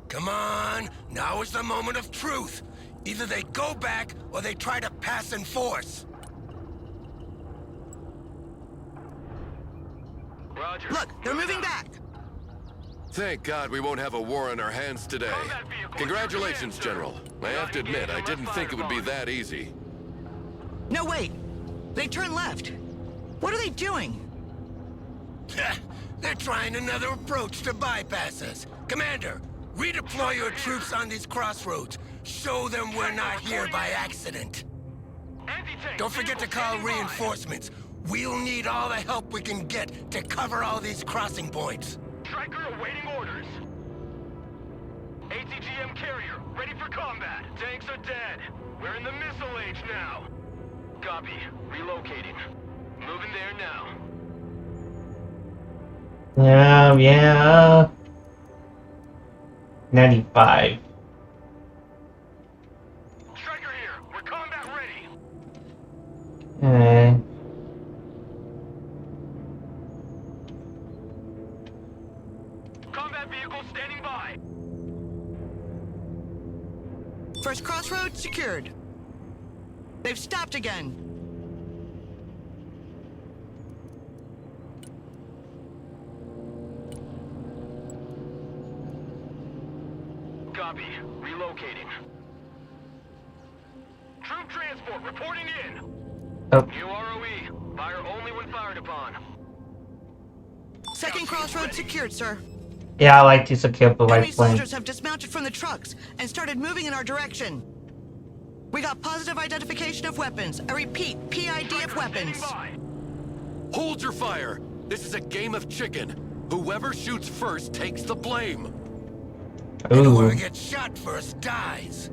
Come on, now is the moment of truth. Either they go back, or they try to pass in force. Roger. Look, they're moving back. Thank God we won't have a war on our hands today. Congratulations, General. I have to admit, I didn't think it would be that easy. No, wait. They turned left. What are they doing? They're trying another approach to bypass us. Commander, redeploy your troops on these crossroads. Show them we're not here by accident. Anti-tank Don't forget to call vehicle standing by. reinforcements. We'll need all the help we can get to cover all these crossing points. Striker awaiting orders. ATGM carrier ready for combat. Tanks are dead. We're in the missile age now. Copy. Relocating. Moving there now. Yeah. 95. Striker here. We're combat ready. Okay. Combat vehicle standing by. First crossroad secured. They've stopped again. Copy. Relocating. Troop transport reporting in. Oh, New ROE. Fire only when fired upon. Second crossroad secured, sir. yeah, I like to secure the Enemy right plane. soldiers have dismounted from the trucks and started moving in our direction. We got positive identification of weapons. I repeat, PID of weapons. Standing Hold your fire! This is a game of chicken. Whoever shoots first takes the blame. And Ooh. whoever gets shot first dies.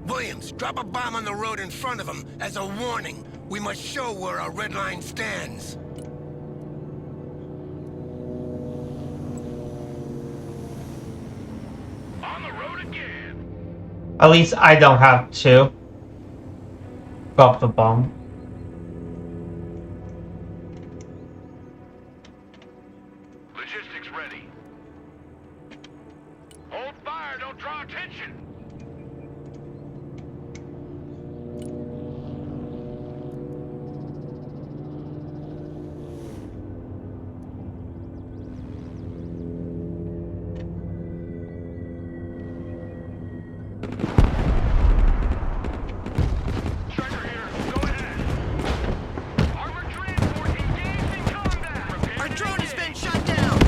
Williams, drop a bomb on the road in front of them as a warning. We must show where our red line stands. by. On the road again. At least I don't have to drop the bomb. Logistics ready. Hold fire, don't draw attention. Striker here, go ahead. Armored transport engaged in combat. Our drone has been shut down.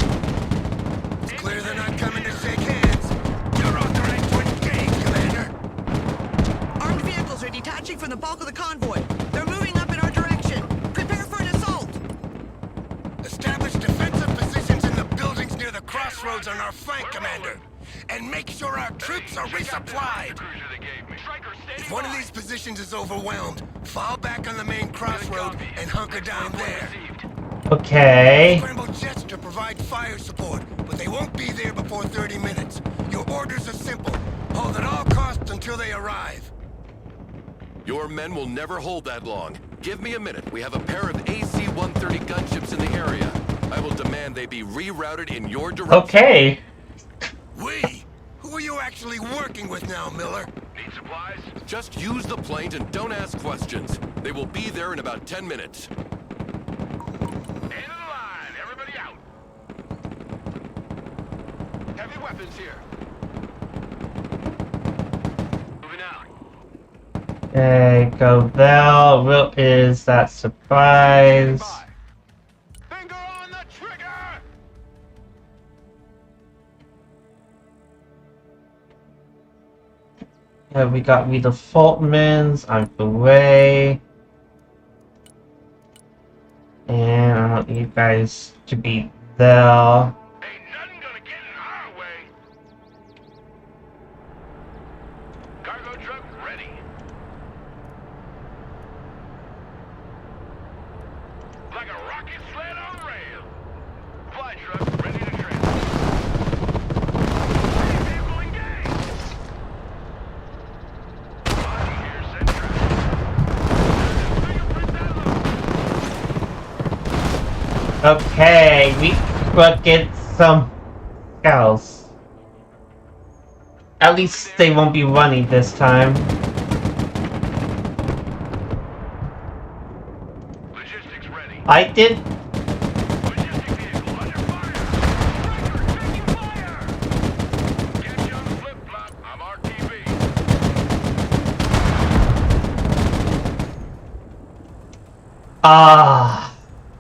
It's clear they're not coming to shake hands. You're authorized to engage, Commander. Armed vehicles are detaching from the bulk of the convoy. They're moving up in our direction. Prepare for an assault. Establish defensive positions in the buildings near the crossroads on our flank, Commander. And make sure our troops are resupplied. Cruiser they gave me. Striker standing If one of by. these positions is overwhelmed, fall back on the main crossroad and hunker down there. Received. Okay. Scramble jets to provide fire support, but they won't be there before 30 minutes. Your orders are simple. Hold at all costs until they arrive. Your men will never hold that long. Give me a minute. We have a pair of AC-130 gunships in the area. I will demand they be rerouted in your direction. Okay. We? Who are you actually working with now, Miller? Need supplies? Just use the planes and don't ask questions. They will be there in about 10 minutes. End of the line. Everybody out. Heavy weapons here. Moving out. Okay, go there. Where is that surprise? Finger on the trigger! Yeah, we got Rita Faultman's on the way. And I want you guys to be there. Ain't nothing gonna get in our way. Cargo truck ready. Like a rocket sled on rail. Fly truck ready to transport. Enemy vehicle engaged. Body here, send traffic. Fingerprints out low. Okay, we will get some cows. At least they won't be running this time. Logistics ready. I did. Logistic vehicle under fire. Striker taking fire. Get you on the flip flop. I'm RTV.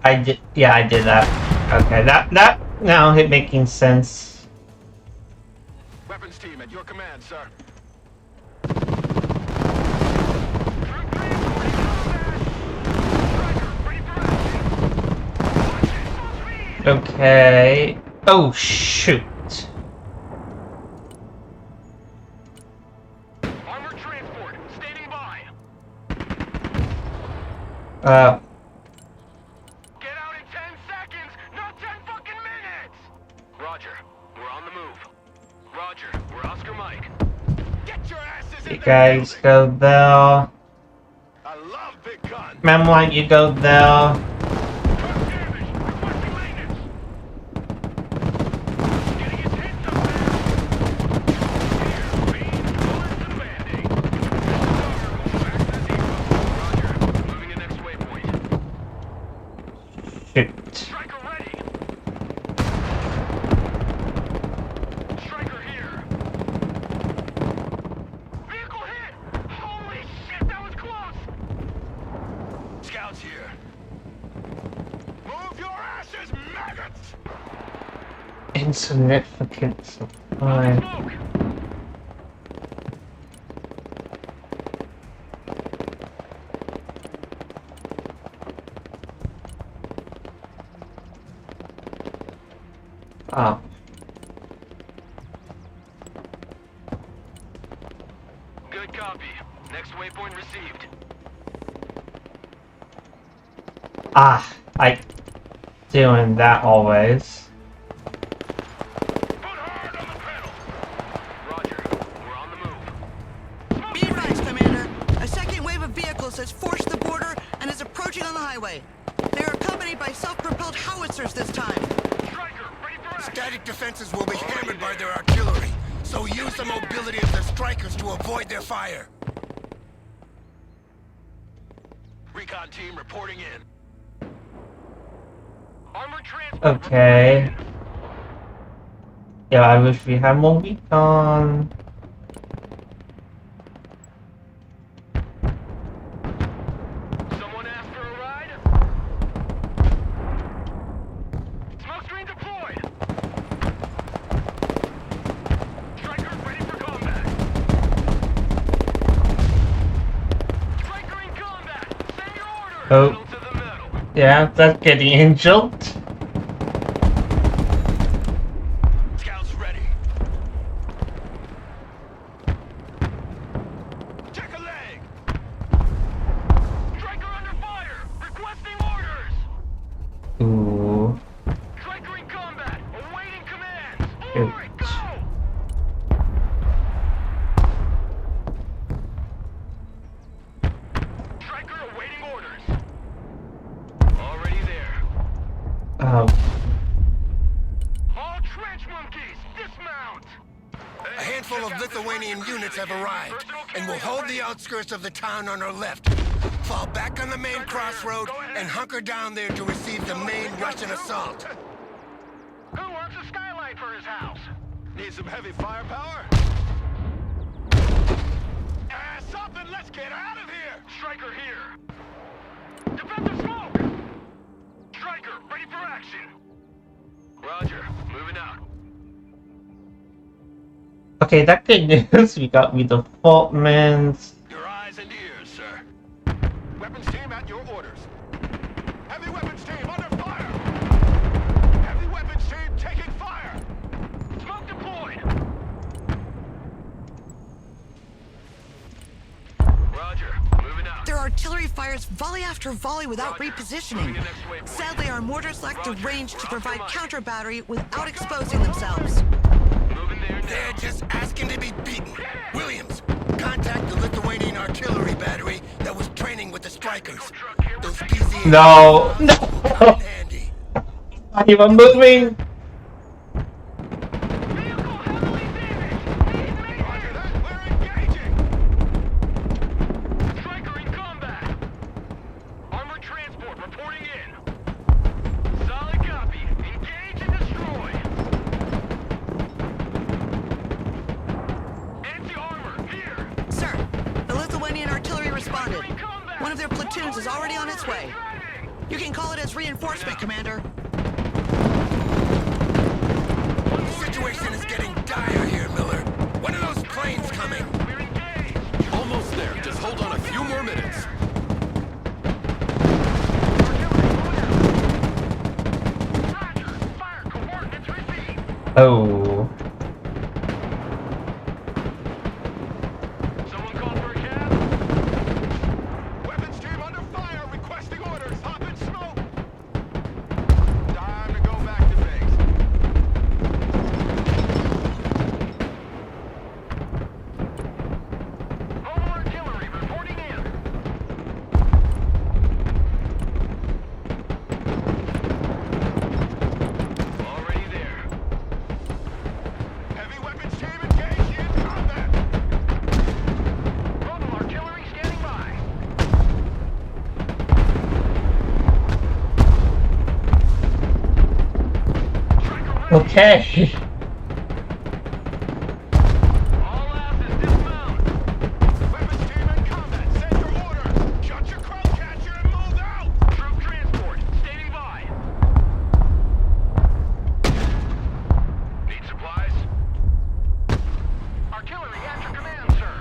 I did. Yeah, I did that. Okay, that now it making sense. Weapons team at your command, sir. Okay. Oh shoot. Armored transport, standing by. Get out in 10 seconds, not 10 fucking minutes! Roger, we're on the move. Roger, we're Oscar Mike. Get your asses in You there! guys go there. I love big guns. Memline, you go there. Truck damage, requesting maintenance. Getting his hits up there. Here, beam, bullets to the Band-Aid. This is Armor, going back to the depot. Roger, moving to next waypoint. Shoot. Striker ready. Striker here. Vehicle hit! Holy shit, that was close! Scouts here. Move your asses, maggots! Insignificant supply. Smoke! Oh. Good copy. Next waypoint received. I doing that always. Put hard on the pedal! Roger, we're on the move. Be advised, Commander. A second wave of vehicles has forced the border and is approaching on the highway. They are accompanied by self-propelled howitzers this time. Striker, ready for action! Static defenses will be hammered by their artillery, so use the mobility of the strikers to avoid their fire. Recon team reporting in. Armored transport. Okay. Yeah, I wish we had more recon. Someone asked for a ride? Smoke screen deployed. Striker ready for combat. Striker in combat. Send your orders. Oh. Metal to the metal. Yeah, that's getting injured. Scouts ready. Check a leg. Striker under fire. Requesting orders. Ooh. Striker in combat. Awaiting commands. Shoot. Alright, go! Striker awaiting orders. Already there. Oh. All trench monkeys, dismount! A handful of Lithuanian units have arrived and will hold the outskirts of the town on our left. Fall back on the main crossroad and hunker down there to receive the main Russian assault. Who wants a skylight for his house? Need some heavy firepower? Something, let's get out of here! Striker here. Defensive smoke! Striker, ready for action. Roger, moving out. Okay, that good news. We got reinforcements. Your eyes and ears, sir. Weapons team at your orders. Heavy weapons team under fire! Heavy weapons team taking fire! Smoke deployed! Roger, moving out. Their artillery fires volley after volley without Roger. repositioning. Moving to next waypoint. Sadly, our mortars lack the Roger. range to We're provide optimized. counter battery without exposing themselves. Moving there They're now. just asking to be beaten. Williams, contact the Lithuanian artillery battery that was training with the strikers. Those PCA No, will come no. in handy. Not even moving. Vehicle heavily damaged! Need maintenance! Roger that, we're engaging! Striker in combat! Armored transport reporting in. Solid copy. Engage and destroy. Anti-armor, here! Sir, the Lithuanian artillery responded. In combat! One of their platoons is already on its way. Driving! You can call it as reinforcement, Commander. The situation is getting dire here, Miller. When are those planes coming? We're engaged! Almost there. Just hold on a few more minutes. Roger! Fire coordinates received! Oh. Someone call for a cab? Weapons team under fire, requesting orders. Hop and smoke. Time to go back to base. Mobile artillery reporting in. Already there. Heavy weapons team engaged in combat. Mobile artillery standing by. Striker ready. Okay. All asses dismount. Weapons team in combat. Send your orders. Shut your crow catcher and move out. Troop transport standing by. Need supplies? Artillery at your command, sir.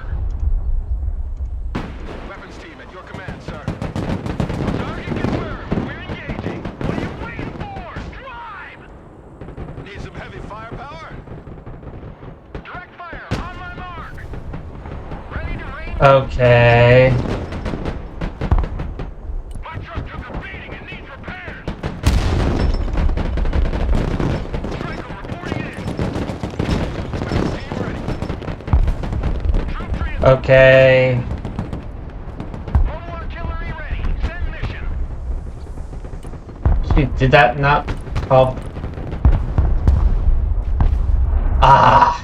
Weapons team at your command, sir. Target confirmed. We're engaging. What are you waiting for? Drive! Need some heavy firepower? Direct fire on my mark. Ready to rain. Okay. My truck took a beating and needs repairs. Striker reporting in. Team ready. Troop transport. Okay. Mobile artillery ready. Send mission. Shoot, did that not help? Ah.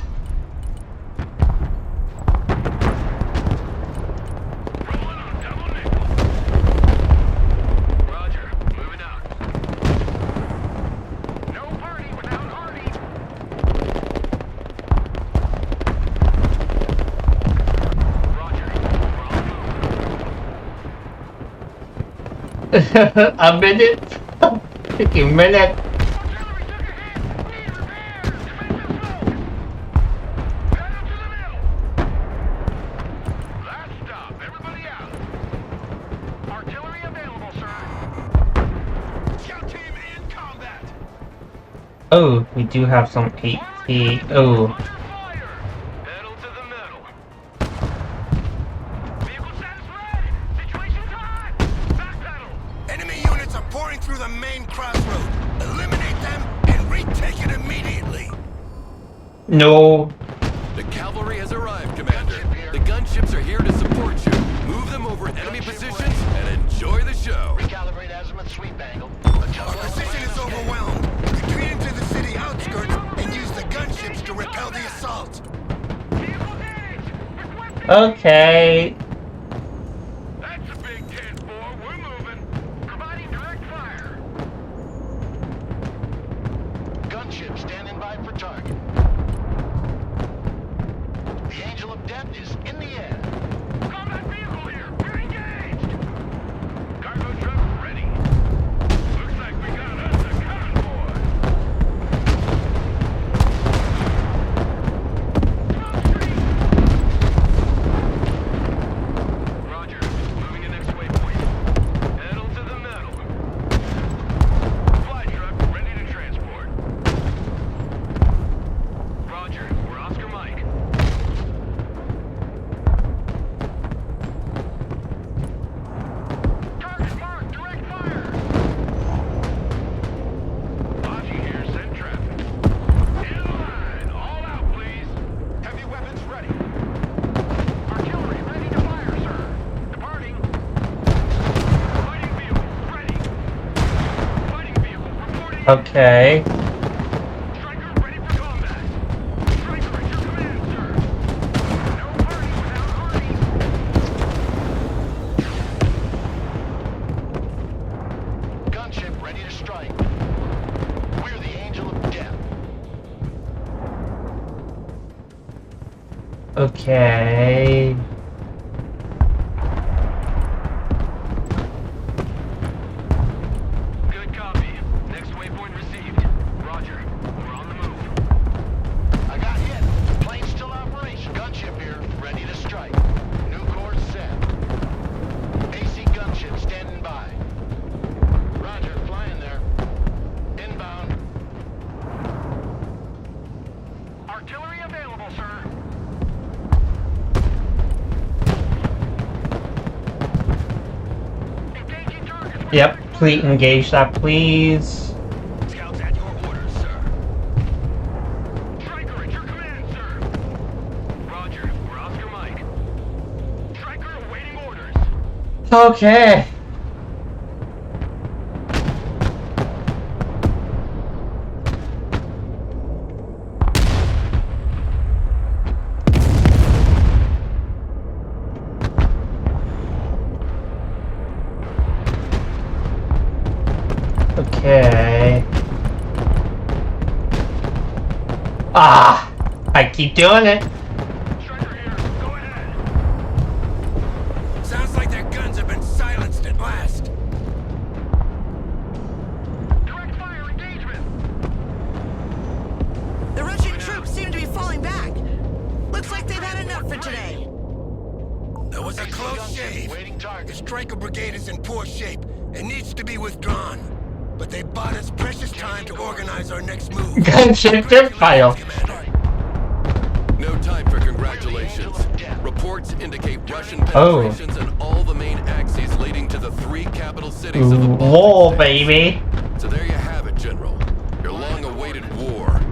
Rolling on double nickel. Roger. Moving out. No party without Hardy. Roger. We're on the move. A minute. Freaking minute. Artillery took a hit. Need repairs. Defensive smoke. Pedal to the middle. Last stop. Everybody out. Artillery available, sir. Scout team in combat. Oh, we do have some AT. Oh. Under fire. Pedal to the middle. Vehicle status red. Situation hot. Back pedal. Enemy units are pouring through the main crossroad. Eliminate them and retake it immediately. No. The cavalry has arrived, Commander. The gunships are here to support you. Move them over enemy positions and enjoy the show. Recalibrate azimuth sweep angle. Our position is overwhelmed. Retreat into the city outskirts and use the gunships to repel the assault. Vehicle damage. Requesting. Okay. That's a big 10-4. We're moving. Providing direct fire. Gunship standing by for target. The Angel of Death is in the air. Combat vehicle here. We're engaged. Okay. Striker ready for combat. Striker at your command, sir. No party without army. Gunship ready to strike. We're the Angel of Death. Okay. Good copy. Next waypoint received. Roger. We're on the move. I got hit. Plane still operational. Gunship here, ready to strike. New course set. AC gunship standing by. Roger, flying there. Inbound. Artillery available, sir. Engaging targets. with Yep. quick Please fire. engage that, please. Scouts at your orders, sir. Striker at your command, sir. Roger, we're Oscar Mike. Striker awaiting orders. Okay. Okay. Ah! I keep doing it. Striker here, go ahead. Sounds like their guns have been silenced at last. Direct fire engagement. The Russian troops seem to be falling back. Looks like they've had enough for today. That was a close shave. Waiting The target. Striker Brigade is in poor shape and needs to be withdrawn. But they bought us precious time to organize our next move. Gunship drip file. Commander. No time for congratulations. Reports indicate Russian Oh. penetrations in all the main axes leading to the 3 capital cities of the Whoa, Baltic baby. States. So there you have it, General. Your long-awaited war.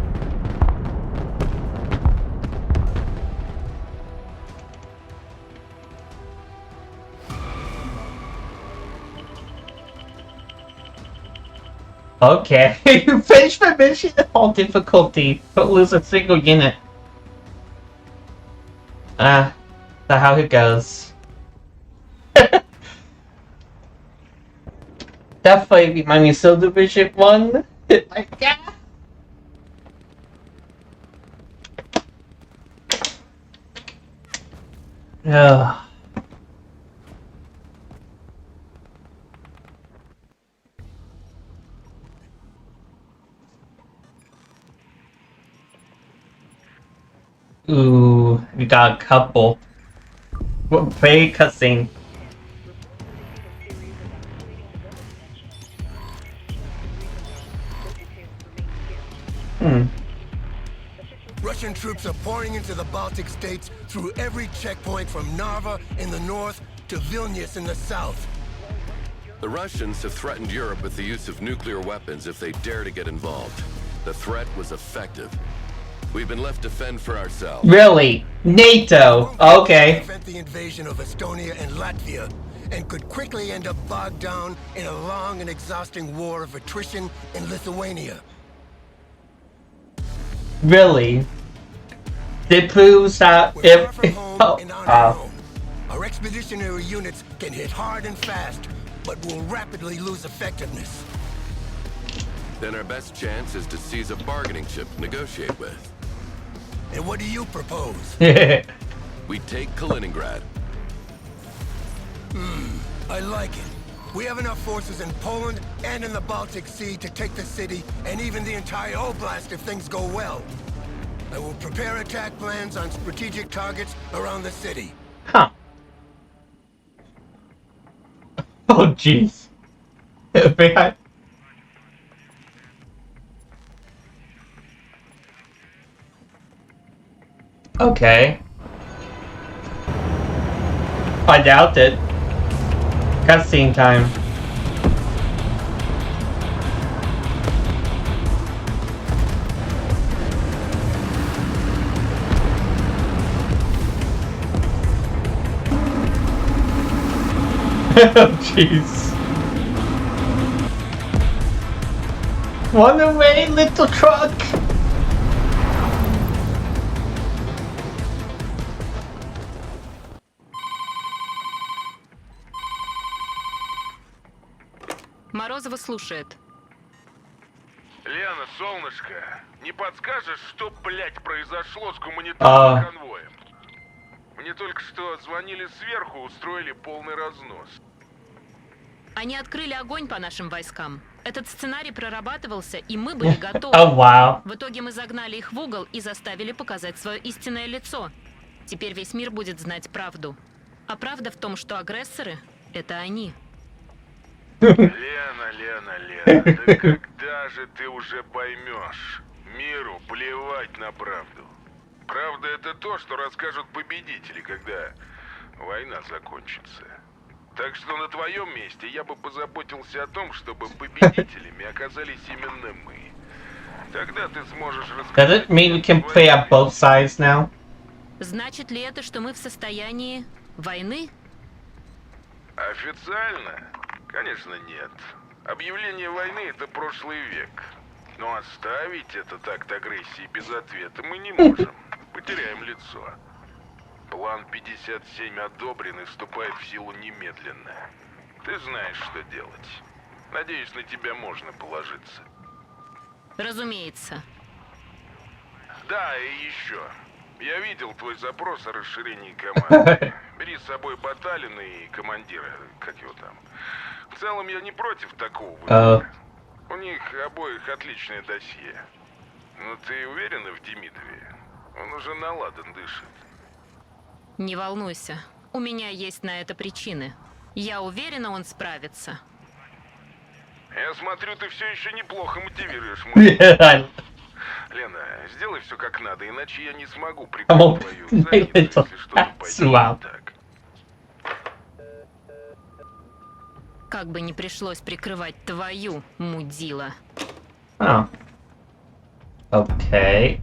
Okay. You finished the mission at all difficulty, but lose a single unit. That's how it goes. That fight remind me of Soul Division 1. Like, yeah. Ugh. Ooh, we got a couple. Very cutscene. Russian troops are pouring into the Baltic states through every checkpoint from Narva in the north to Vilnius in the south. The Russians have threatened Europe with the use of nuclear weapons if they dare to get involved. The threat was effective. We've been left to fend for ourselves. Really? NATO. Okay. Prevent the invasion of Estonia and Latvia, and could quickly end up bogged down in a long and exhausting war of attrition in Lithuania. Really? It proves that We're far if... from home Oh, and on our own. Our expeditionary units can hit hard and fast, but will rapidly lose effectiveness. Then our best chance is to seize a bargaining chip to negotiate with. And what do you propose? We take Kaliningrad. I like it. We have enough forces in Poland and in the Baltic Sea to take the city and even the entire Oblast if things go well. I will prepare attack plans on strategic targets around the city. Huh. Oh, jeez. Behind... Okay. I doubt it. Cutscene time. Oh, jeez. Run away, little truck! Морозова слушает. Лена, солнышко, не подскажешь, что, блядь, произошло с гуманитарным конвоем? Мне только что звонили сверху, устроили полный разнос. Они открыли огонь по нашим войскам. Этот сценарий прорабатывался, и мы были готовы. Oh, wow. В итоге мы загнали их в угол и заставили показать свое истинное лицо. Теперь весь мир будет знать правду. А правда в том, что агрессоры — это они. Лена, да когда же ты уже поймешь? Миру плевать на правду. Правда — это то, что расскажут победители, когда война закончится. Так что на твоем месте я бы позаботился о том, чтобы победителями оказались именно мы. Тогда ты сможешь Does it рассказать... mean we can play at both sides now? Значит ли это, что мы в состоянии войны? Официально? Конечно, нет. Объявление войны — это прошлый век. Но оставить этот акт агрессии без ответа мы не можем. Потеряем лицо. План 57 одобрен и вступает в силу немедленно. Ты знаешь, что делать. Надеюсь, на тебя можно положиться. Разумеется. Да, и еще. Я видел твой запрос о расширении команды. Бери с собой батальона и командира, как его там. В целом я не против такого выбора. У них обоих отличное досье. Но ты уверена в Демидове? Он уже на ладан дышит. Не волнуйся. У меня есть на это причины. Я уверена, он справится. Я смотрю, ты все еще неплохо мотивируешь мужчин. Лена, сделай все как надо, иначе я не смогу прикрыть твою задницу, если что-то пойдет не так. Как бы не пришлось прикрывать твою, мудила. Oh. Okay.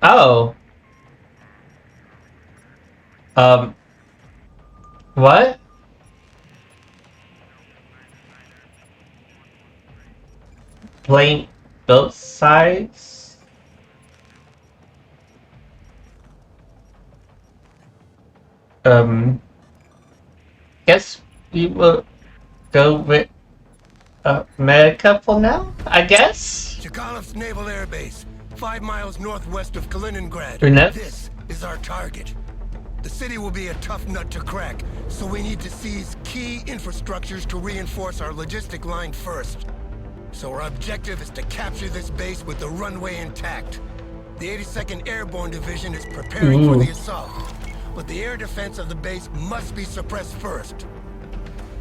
Oh. What? Playing both sides? Guess we will go with America for now, I guess? Chekalov's Naval Air Base, 5 miles northwest of Kaliningrad. Brunette? This is our target. The city will be a tough nut to crack, so we need to seize key infrastructures to reinforce our logistic line first. So our objective is to capture this base with the runway intact. The 82nd Airborne Division is preparing for the assault, but the air defense of the base must be suppressed first.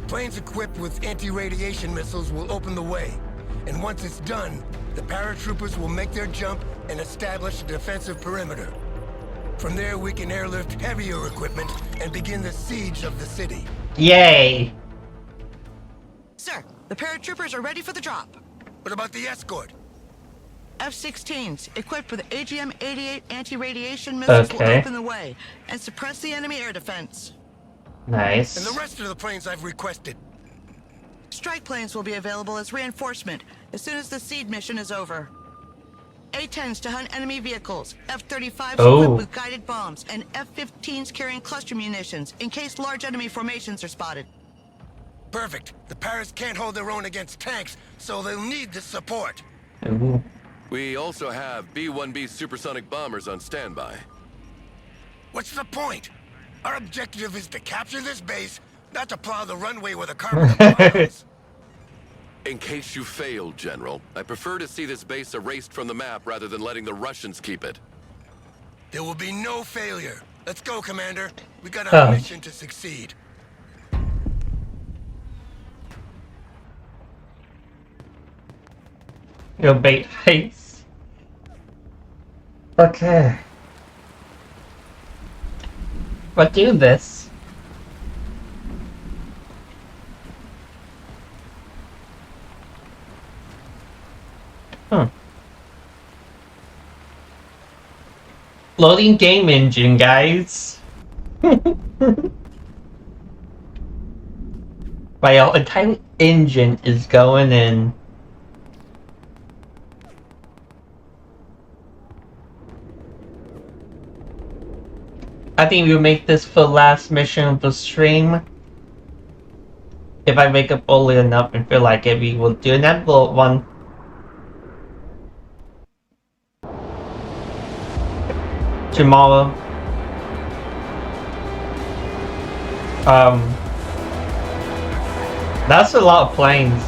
Planes equipped with anti-radiation missiles will open the way, and once it's done, the paratroopers will make their jump and establish a defensive perimeter. From there, we can airlift heavier equipment and begin the siege of the city. Yay! Sir, the paratroopers are ready for the drop. What about the escort? F-16s, equipped with AGM-88 anti-radiation missiles will Okay. open the way and suppress the enemy air defense. Nice. And the rest of the planes I've requested. Strike planes will be available as reinforcement as soon as the seed mission is over. A-10s to hunt enemy vehicles, F-35s equipped with guided bombs, and F-15s carrying cluster munitions in case large enemy formations are spotted. Perfect. The Paras can't hold their own against tanks, so they'll need this support. Ooh. We also have B-1B supersonic bombers on standby. What's the point? Our objective is to capture this base, not to plow the runway with a carpet of bombs. In case you failed, General, I prefer to see this base erased from the map rather than letting the Russians keep it. There will be no failure. Let's go, Commander. We got our mission to succeed. Your bait hates. Okay. But do this. Loading game engine, guys. My entire engine is going in. I think we'll make this for last mission of the stream. If I wake up early enough and feel like it, we will do an envelope one. Tomorrow. That's a lot of planes.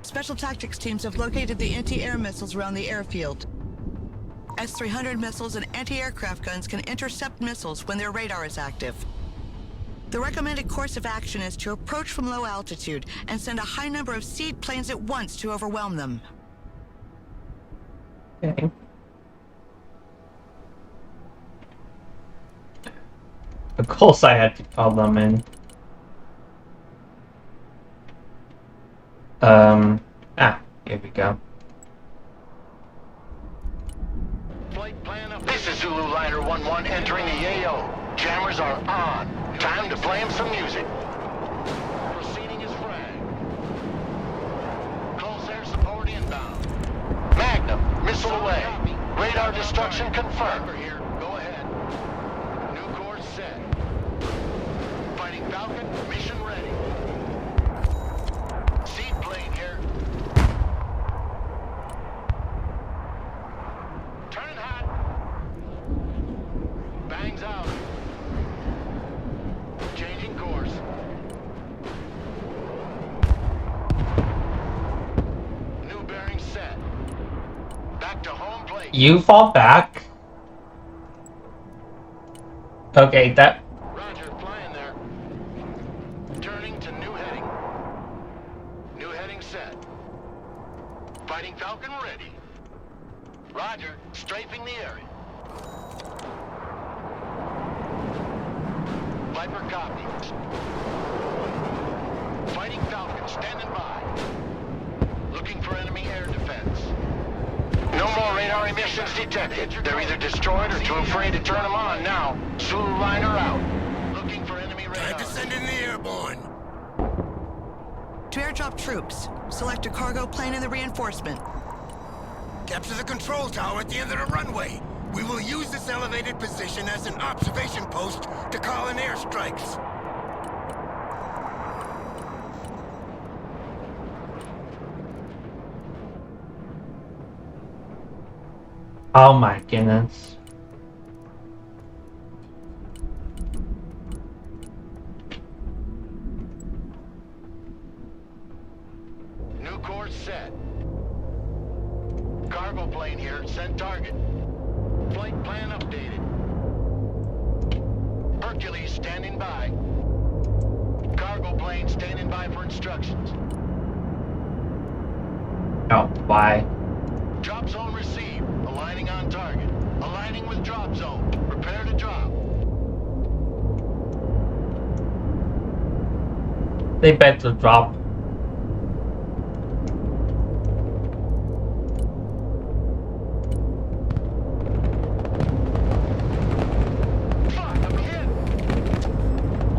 Special tactics teams have located the anti-air missiles around the airfield. S-300 missiles and anti-aircraft guns can intercept missiles when their radar is active. The recommended course of action is to approach from low altitude and send a high number of seed planes at once to overwhelm them. Okay. Of course I had to call them in. Here we go. Flight plan up. This is Zulu Liner 1-1 entering the AO. Jammers are on. Time to play him some music. Proceeding is frag. Close air support inbound. Magnum, missile away. Radar destruction confirmed. Here. Go ahead. New course set. Fighting Falcon, mission ready. Seed plane here. Turning hot. Bangs out. Changing course. New bearing set. Back to home plate. You fall back? Okay, that... Roger, flying there. Turning to new heading. New heading set. Fighting Falcon ready. Roger, strafing the area. Viper copies. Fighting Falcon standing by. Looking for enemy air defense. No more radar emissions detected. They're either destroyed or too afraid to turn them on now. Zulu Liner out. Looking for enemy radar. Time to send in the airborne. To airdrop troops, select a cargo plane in the reinforcement. Capture the control tower at the end of the runway. We will use this elevated position as an observation post to call in airstrikes. Oh my goodness. New course set. Cargo plane here, send target. Flight plan updated. Hercules standing by. Cargo plane standing by for instructions. Oh, why? Drop zone received. Aligning on target. Aligning with drop zone. Prepare to drop. They better drop. Fuck, I'm hit.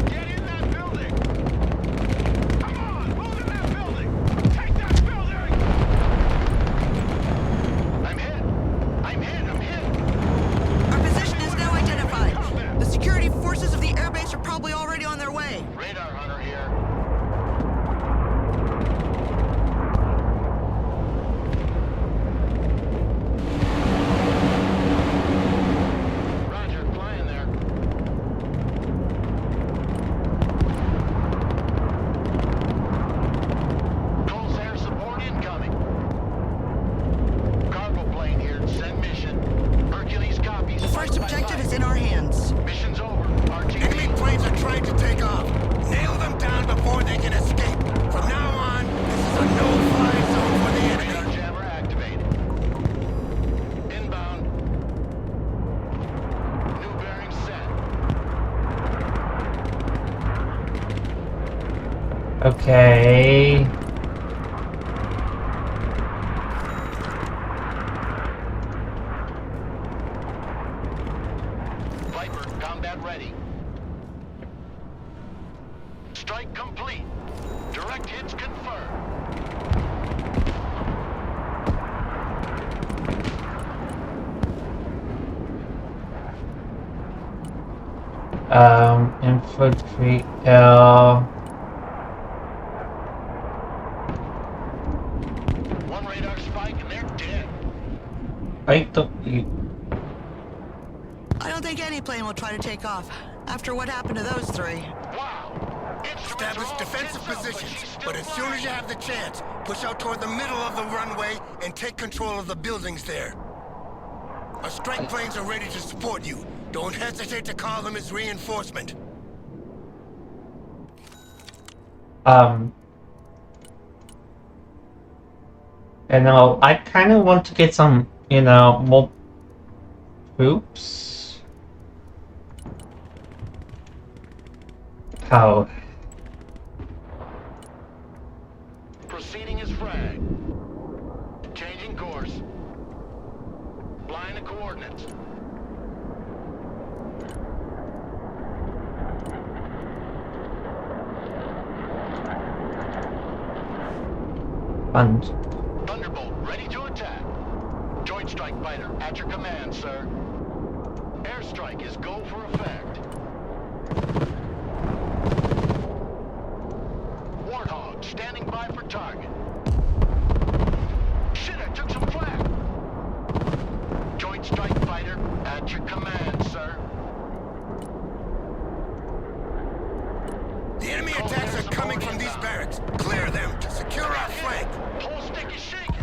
Get in that building. Come on, move in that building. Take that building. I'm hit. I'm hit. I'm hit. Our position is now identified. The security forces of the airbase are probably already on their way. Radar hunter here. Okay. Viper, combat ready. Strike complete. Direct hits confirmed. Infantry L. One radar spike and they're dead. I don't. I don't think any plane will try to take off after what happened to those three. Wow. Establish defensive positions, but as soon as you have the chance, push out toward the middle of the runway and take control of the buildings there. Our strike planes are ready to support you. Don't hesitate to call them as reinforcement. You know, I kind of want to get some, you know, more troops. How? Proceeding as frag. Changing course. Line of coordinates. Fun. Thunderbolt, ready to attack. Joint Strike Fighter, at your command, sir. Airstrike is go for effect. Warthog, standing by for target. Shit, I took some flak. Joint Strike Fighter, at your command, sir. The enemy attacks are coming from these barracks. Clear them to secure our flank. Whole stick is shaking.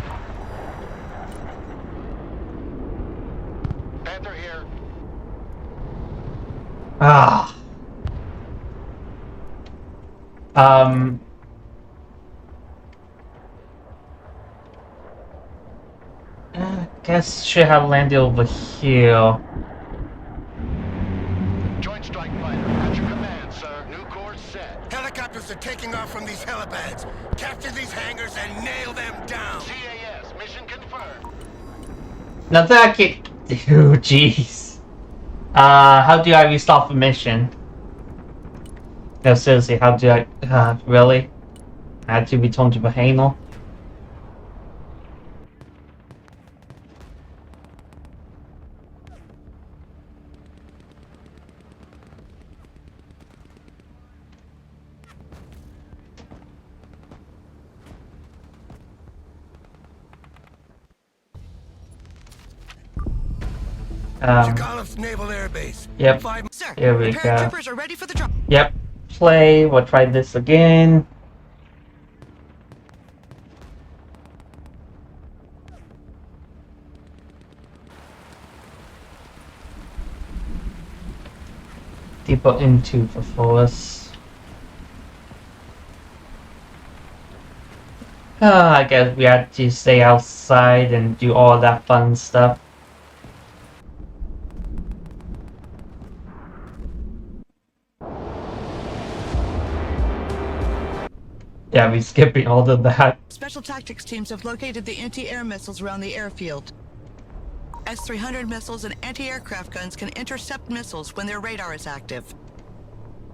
Panther here. Ah. Guess should have landed over here. Joint Strike Fighter, at your command, sir. New course set. Helicopters are taking off from these helipads. Capture these hangars and nail them down. CAS, mission confirmed. Nothing I can do, jeez. How do I restart the mission? No, seriously, how do I, really? I had to return to the hangar? Chikalov's Naval Air Base. Yep. Sir, Here we the go. paratroopers are ready for the drop. Yep. Play. We'll try this again. Deeper into the forest. I guess we had to stay outside and do all that fun stuff. Yeah, we're skipping all of that. Special tactics teams have located the anti-air missiles around the airfield. S-300 missiles and anti-aircraft guns can intercept missiles when their radar is active.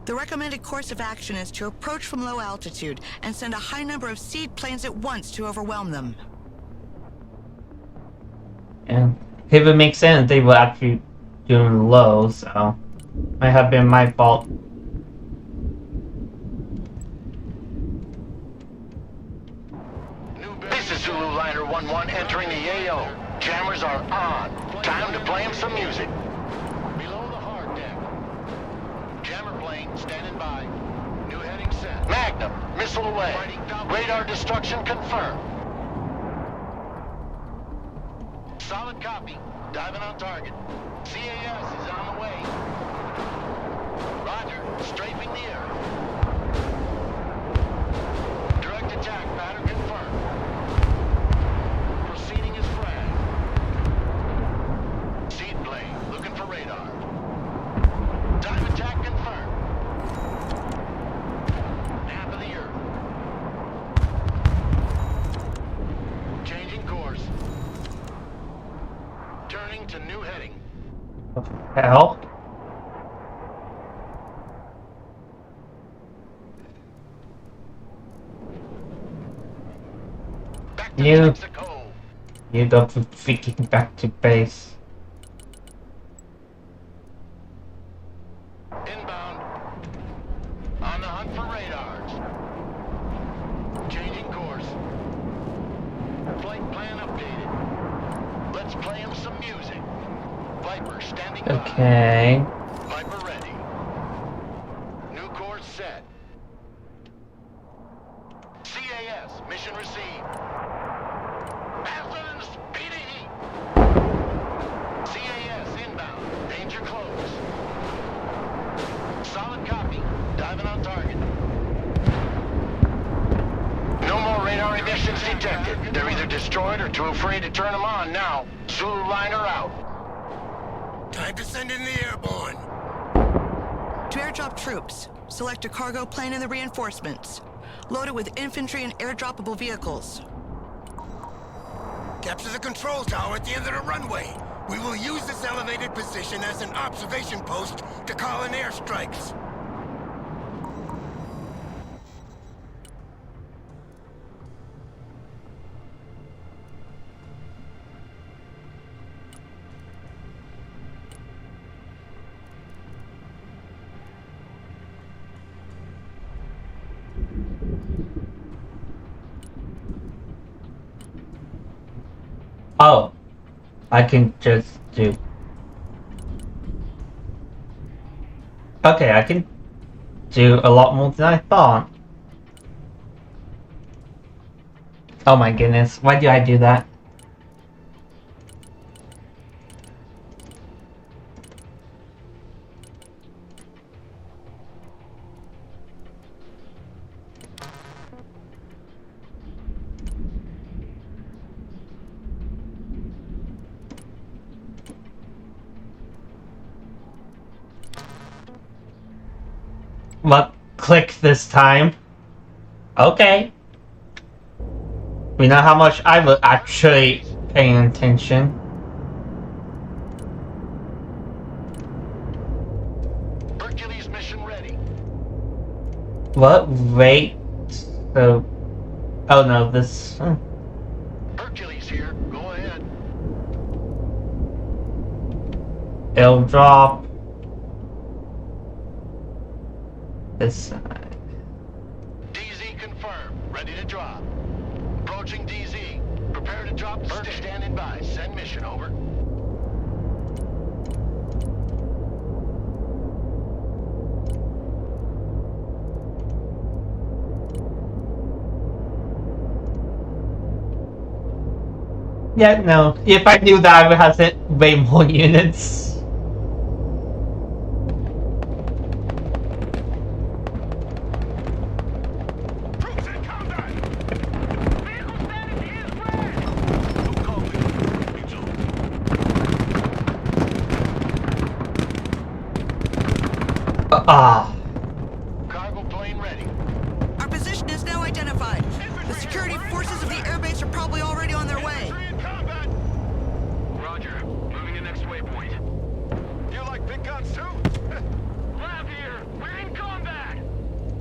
The recommended course of action is to approach from low altitude and send a high number of seed planes at once to overwhelm them. And if it makes sense, they were actually doing low, so might have been my fault. This is Zulu Liner 1-1 entering the AO. Jammers are on. Time to play him some music. Below the hard deck. Jammer plane standing by. New heading set. Magnum, missile away. Radar destruction confirmed. Solid copy. Diving on target. CAS is on the way. Roger. Strafing the area. Direct attack pattern confirmed. Proceeding as frag. Seed plane looking for radar. Time attack confirmed. Nap of the earth. hell? Back to You Mexico. got freaking back to base. Inbound. On the hunt for radars. Changing course. Flight plan updated. Let's play him some music. Viper standing by. Okay. Viper ready. New course set. CAS, mission received. Athens, PD. CAS inbound. Danger close. Solid copy. Diving on target. No more radar emissions detected. They're either destroyed or too afraid to turn them on now. Zulu liner out. Time to send in the airborne. To airdrop troops, select a cargo plane in the reinforcements. Load it with infantry and airdroppable vehicles. Capture the control tower at the end of the runway. We will use this elevated position as an observation post to call in airstrikes. Oh, I can just do. Okay, I can do a lot more than I thought. Oh my goodness, why do I do that? What? Click this time? Okay. We know how much I was actually paying attention. Hercules mission ready. What? Wait. So. Oh no, this. Hercules here. Go ahead. It'll drop. This side. DZ confirmed. Ready to drop. Approaching DZ. Prepare to drop the stick. Standing by. Send mission over. Yeah, no. If I knew that, I would have sent way more units. Troops in combat. Vehicle status is red. No copy. Cargo plane ready. Our position is now identified. The security forces of the airbase are probably already on their way. Infantry in combat. Roger. Moving to next waypoint. You like big guns too? Lav here. We're in combat.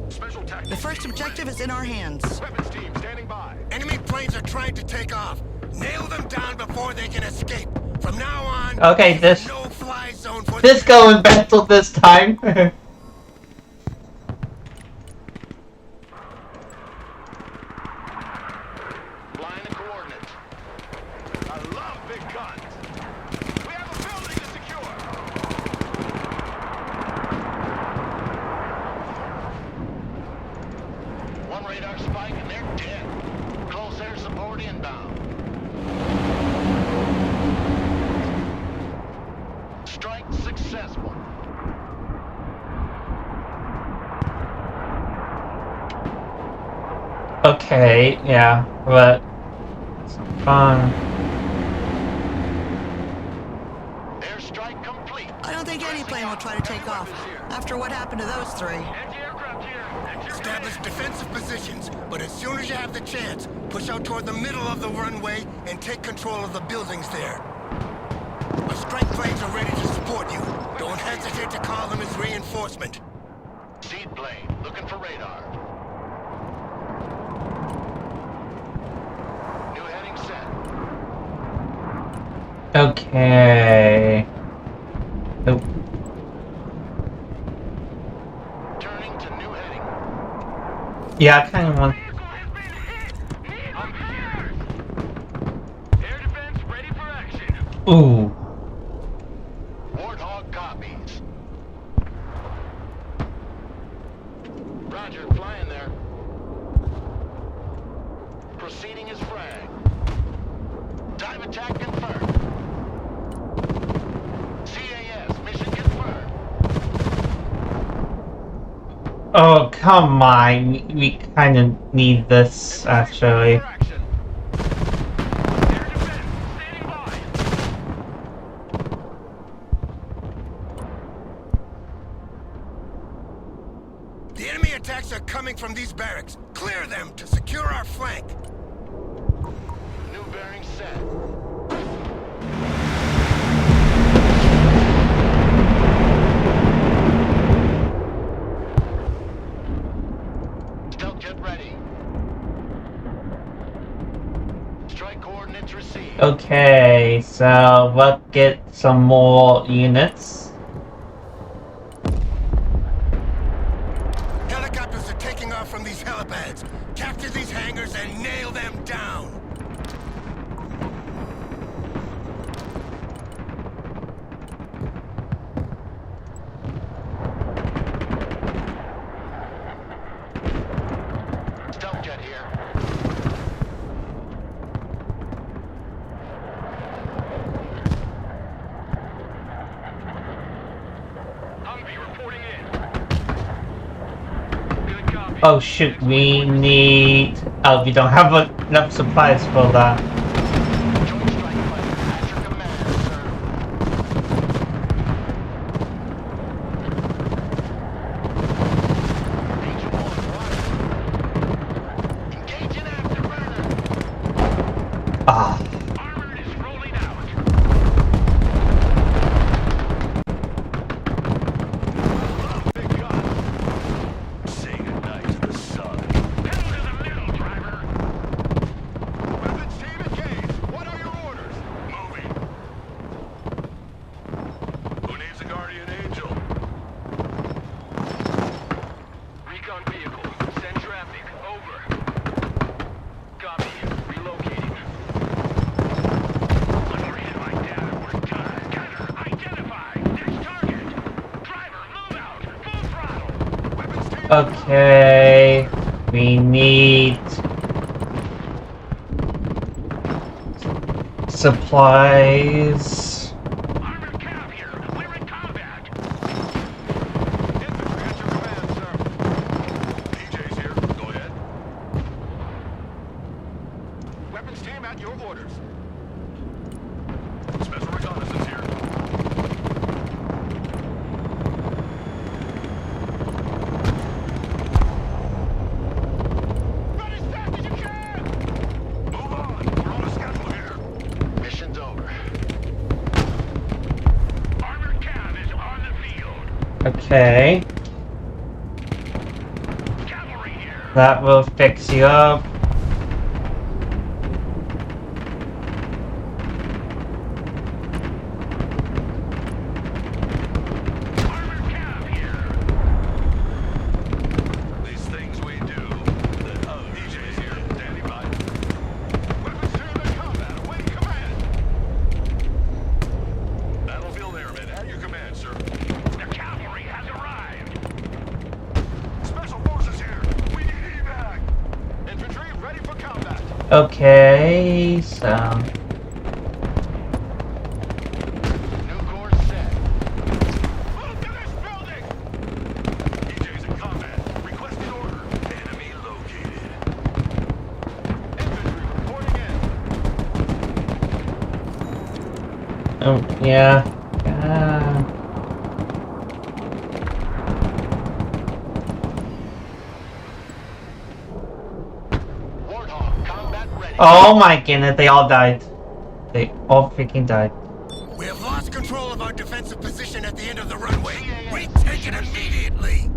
Special tactics. The first objective is in our hands. Weapons team standing by. Enemy planes are trying to take off. Nail them down before they can escape. From now on, Okay, this no-fly zone for this going mental this time. Line of coordinates. I love big guns. We have a building to secure. One radar spike and they're dead. Close air support inbound. Strike successful. Okay, yeah, but it's fun. Airstrike complete. I don't think any plane will try to take off after what happened to those three. Anti-aircraft here. establish defensive positions, but as soon as you have the chance, push out toward the middle of the runway and take control of the buildings there. A strike planes are ready to support you. Don't hesitate to call them as reinforcement. Seed plane, looking for radar. New heading set. Okay. Oh. Turning to new heading. Yeah, I kind of want. Vehicle has been hit! Need repairs! Air defense ready for action. Ooh. Warthog copies. Roger, flying there. Proceeding as frag. Time attack confirmed. CAS, mission confirmed. Oh, come on. We kind of need this, actually. For action. Air defense, standing by. The enemy attacks are coming from these barracks. Clear them to secure our flank. New bearing set. Stealth jet ready. Strike coordinates received. Okay, so we'll get some more units. Helicopters are taking off from these helipads. Capture these hangars and nail them down. Stealth jet here. Humvee reporting in. Good copy. Oh shoot, we need... Oh, we don't have enough supplies for that. Joint strike fighter at your command, sir. Danger one, right. Engaging afterburner. Ah. Armored is rolling out. Big gun. Say goodnight to the sun. Pedal to the middle, driver. Weapons team engaged. What are your orders? Moving. Who needs a guardian angel? Recon vehicle. Send traffic. Over. Copy. Relocating. Unread my data. We're done. Gunner, identify. Next target. Driver, move out. Full throttle. Weapons team. Okay, we need supplies. Armored cab here. We're in combat. Infantry at your command, sir. DJ's here. Go ahead. Weapons team at your orders. Special reconnaissance here. Run as fast as you can! Move on. We're on a schedule here. Mission's over. Armored cab is on the field. Okay, Cavalry here. that will fix you up. Armored cab here. These things we do. DJ's here. Standing by. Weapons here in combat. Awaiting command. Battlefield airmen at your command, sir. The cavalry has arrived. Special forces here. We need evac. Infantry ready for combat. Okay, so... New course set. Move to this building! DJ's in combat. Requesting order. Enemy located. Infantry reporting in. Oh, yeah. Warthog, combat ready. Oh my goodness, they all died. They all freaking died. We have lost control position immediately.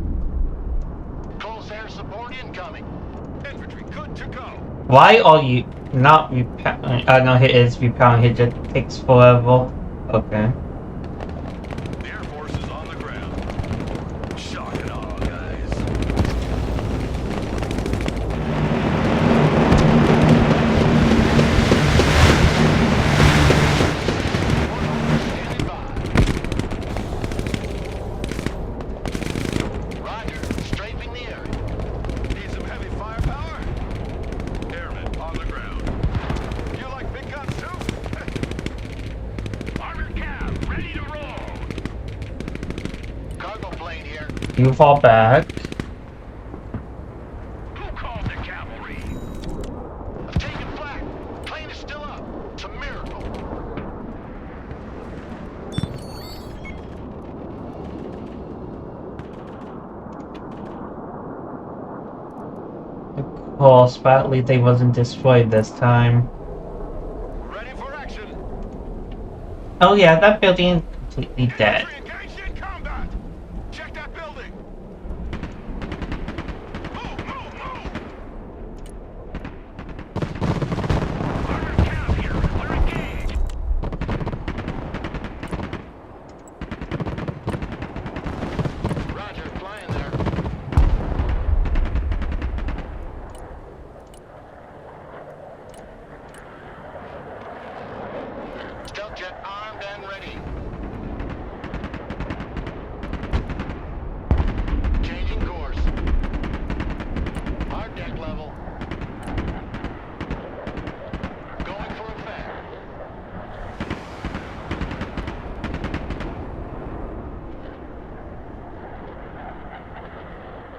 Close air support incoming. Infantry good to go. Why are you not repairing? No, it is repairing. It just takes forever. Okay. The Air Force is on the ground. Shock and awe, guys. Standing by. Roger, strafing the area. Need some heavy firepower? Airmen on the ground. You like big guns too? Armored cab, ready to roll. Cargo plane here. You fall back. Who called the cavalry? I've taken flak. Plane is still up. It's a miracle. Of course, but at least they wasn't destroyed this time. Ready for action. Oh yeah, that building is completely dead. Infantry engaged in combat. Check that building. Move, move, move. Armored cab here. We're engaged. Roger, flying there. Stealth jet armed and ready. Changing course. Hard deck level. Going for effect.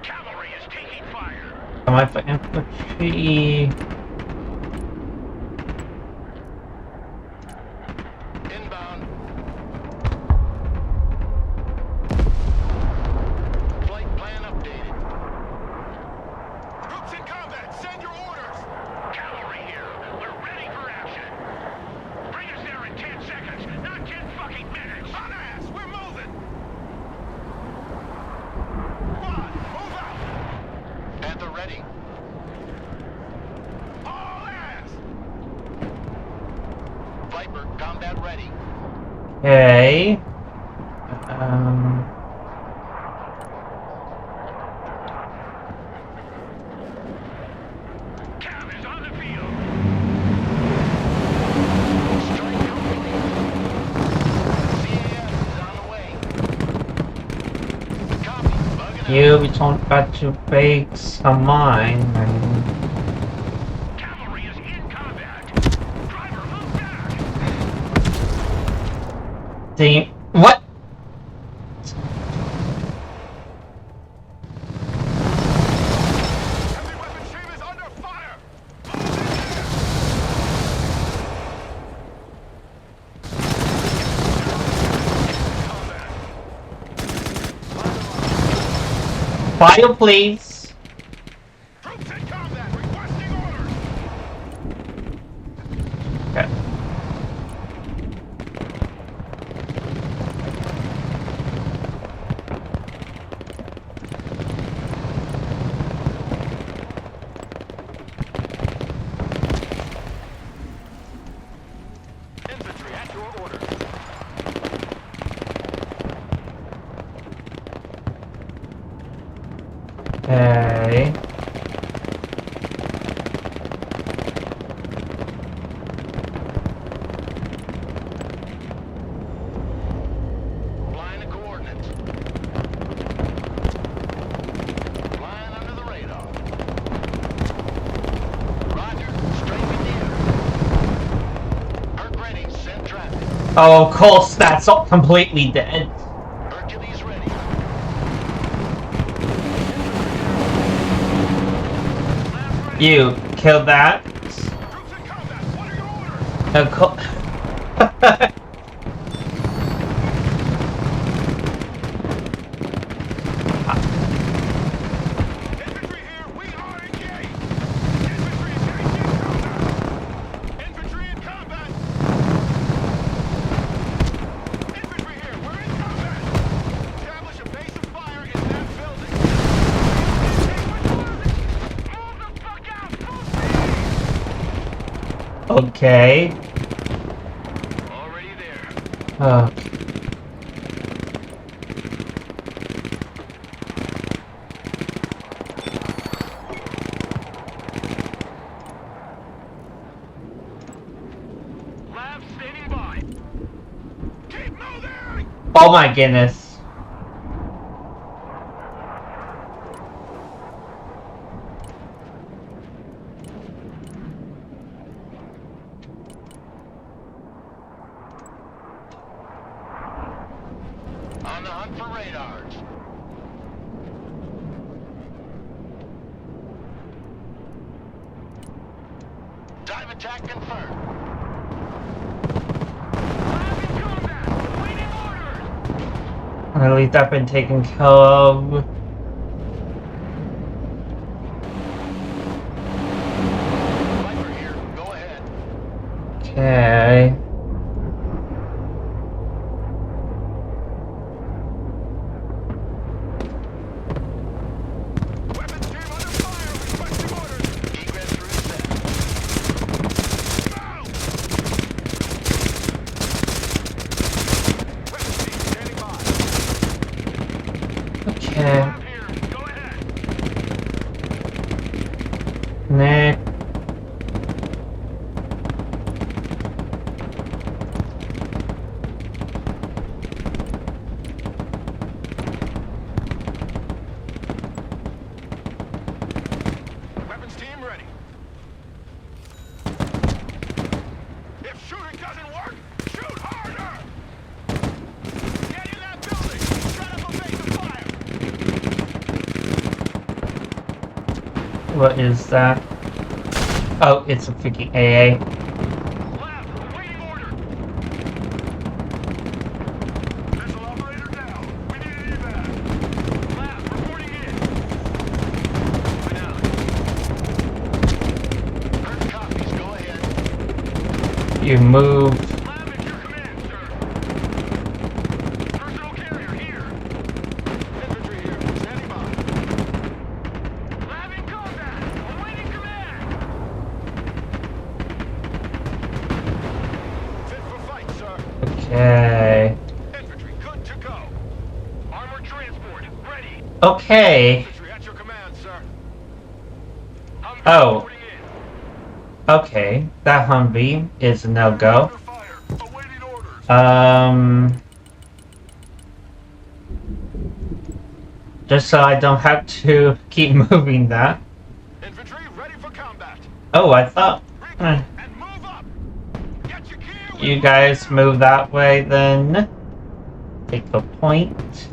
Cavalry is taking fire. Am I for infantry? Inbound. Flight plan updated. Troops in combat, send your orders. Cavalry here. We're ready for action. Bring us there in 10 seconds, not 10 fucking minutes. On ass, we're moving. Come on, move out. Panther ready. All ass. Viper, combat ready. Okay. Cab is on the field. Strike complete. CAS is on the way. Copy. Bugging You return back to base of mine. Cavalry is in combat. Driver, move back. What? Heavy weapon stream is under fire. Combat. Fire, please. Troops in combat, requesting orders. Okay. Infantry at your orders. Okay. Flying the coordinates. Flying under the radar. Roger, strafing the air. Herc ready, send traffic. Oh, of course, that's not completely dead. Hercules ready. You killed that. Troops in combat, what are your orders? Of course. Infantry here, we are engaged. Infantry engaged in combat. Infantry in combat. Infantry here, we're in combat. Establish a base of fire. Okay. Already there. Oh. Lab standing by. Keep moving! Oh my goodness. On the hunt for radars. Dive attack confirmed. Lab in combat. Waiting orders. At least that's been taken care of. Viper here. Go ahead. Okay. Weapons team under fire. Requesting orders. Egress route set. Move! Weapons team standing by. Okay. Lab here. Go ahead. Next. Weapons team ready. If shooting doesn't work, shoot harder! Get in that building! Set up a base of fire! What is that? Oh, it's a freaking AA. Lab, waiting order! Missile operator down. We need an evac. Lab, reporting in. Went out. Heard copies, go ahead. You moved. Lab at your command, sir. Personal carrier here. Infantry here, standing by. Lab in combat, awaiting command. Fit for fight, sir. Okay. Infantry good to go. Armored transport ready. Okay. Infantry at your command, sir. Humvee Oh. reporting in. Okay. That Humvee is a no-go. Under fire. Awaiting orders. Just so I don't have to keep moving that. Infantry ready for combat. Oh, I thought Regroup and move up. Get your gear. you guys move that way then. Take the point.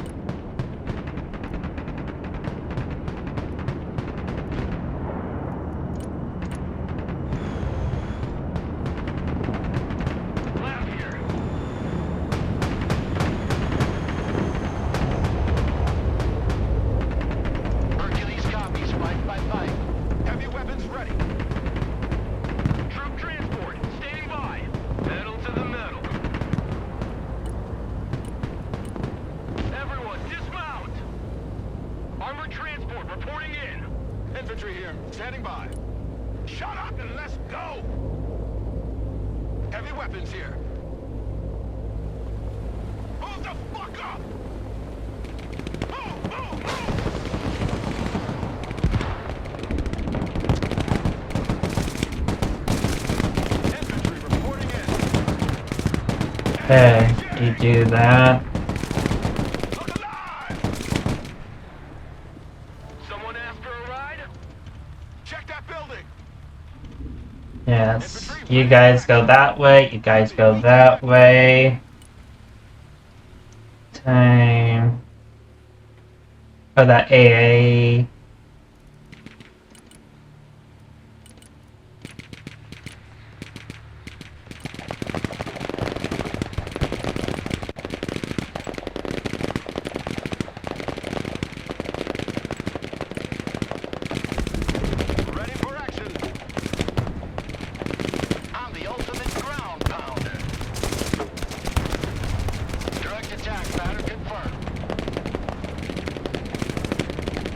Lab here. Hercules copies. Fight by fight. Heavy weapons ready. Troop transport standing by. Pedal to the metal. Everyone dismount. Armored transport reporting in. Infantry here, standing by. Shut up and let's go. Heavy weapons here. Move the fuck up. Move, move, move. Infantry reporting in. Okay, you do that. Look alive! Someone asked for a ride? Check that building! Yes. You guys go that way, you guys go that way. Time. Oh, that AA. Ready for action! I'm the ultimate ground pounder. Direct attack pattern confirmed.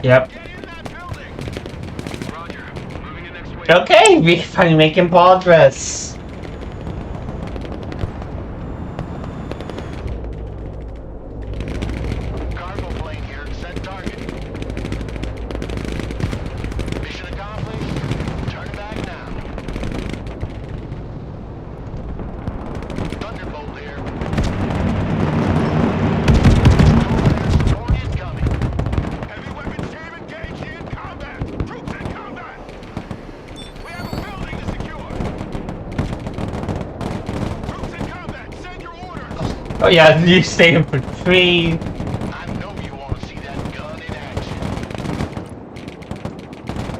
Yep. Get in that building! Roger. Moving in next way. Okay, we finally making progress. Oh yeah, you stay in for 3. I know you want to see that gun in action.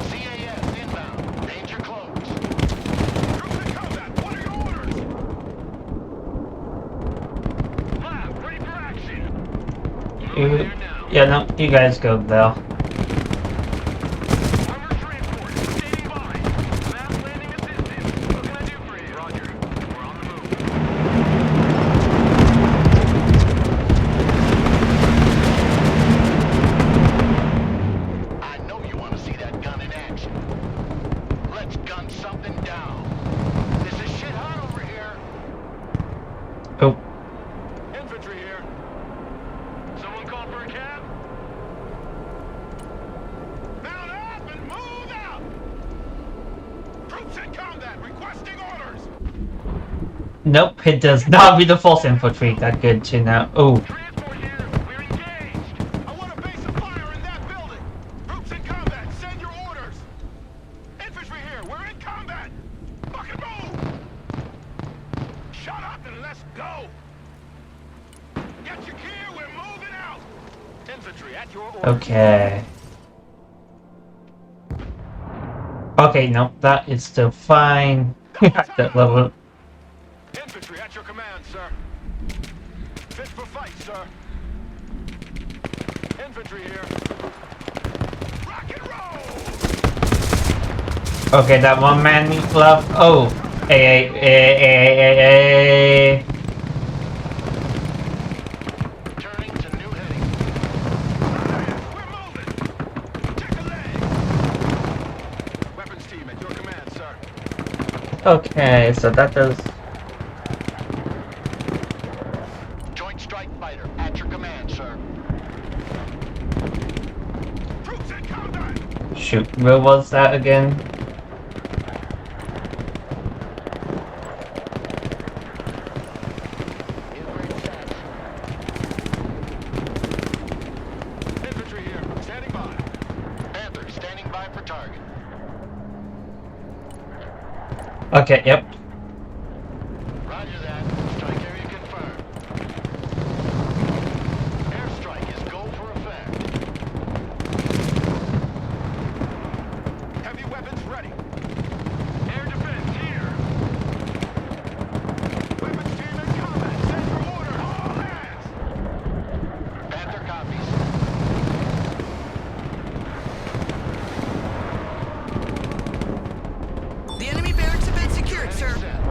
CAS inbound. Danger close. Troops in combat. What are your orders? Lab, ready for action. Moving there now. Yeah, no, you guys go though. Armored transport. Standing by. Mass landing assistance. What can I do for you? Roger. We're on the move. I know you want to see that gun in action. Let's gun something down. This is shit hot over here. Oh, Infantry here. Someone call for a cab? Mount up and move out! Troops in combat, requesting orders! nope, it does not be the false infantry. That good to know. Oh, Transport here, we're engaged! I want a base of fire in that building! Troops in combat, send your orders! Infantry here, we're in combat! Fucking move! Shut up and let's go! Get your gear, we're moving out! Infantry at your orders. okay. Okay, no, that is still fine. At that level. Infantry at your command, sir. Fit for fight, sir. Infantry here. Rock and roll! Okay, that one man needs love. Oh, hey. Turning to new heading. We're moving! Check a leg! Weapons team at your command, sir. Okay, so that does. Joint strike fighter at your command, sir. Troops in combat! Shoot, where was that again? Infantry here, standing by. Panther, standing by for target. Okay, yep. Roger that. Strike area confirmed. Airstrike is go for effect. Heavy weapons ready. Air defense here. Weapons team in combat. Send for order. All hands. Panther copies. The enemy barracks have been secured, sir. Set.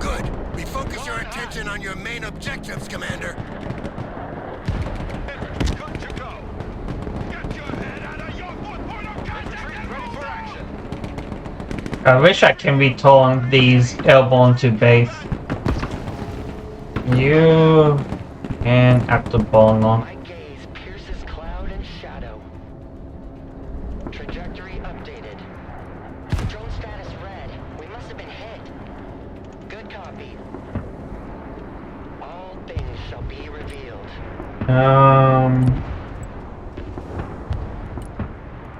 Good. Refocus your attention on your main objectives, Commander. Infantry good to go. Get your head out of your point of contact. Infantry ready for action. I wish I can return these airborne to base. You and after Bono. My gaze pierces cloud and shadow. Trajectory updated. Drone status red. We must have been hit. Good copy. All things shall be revealed.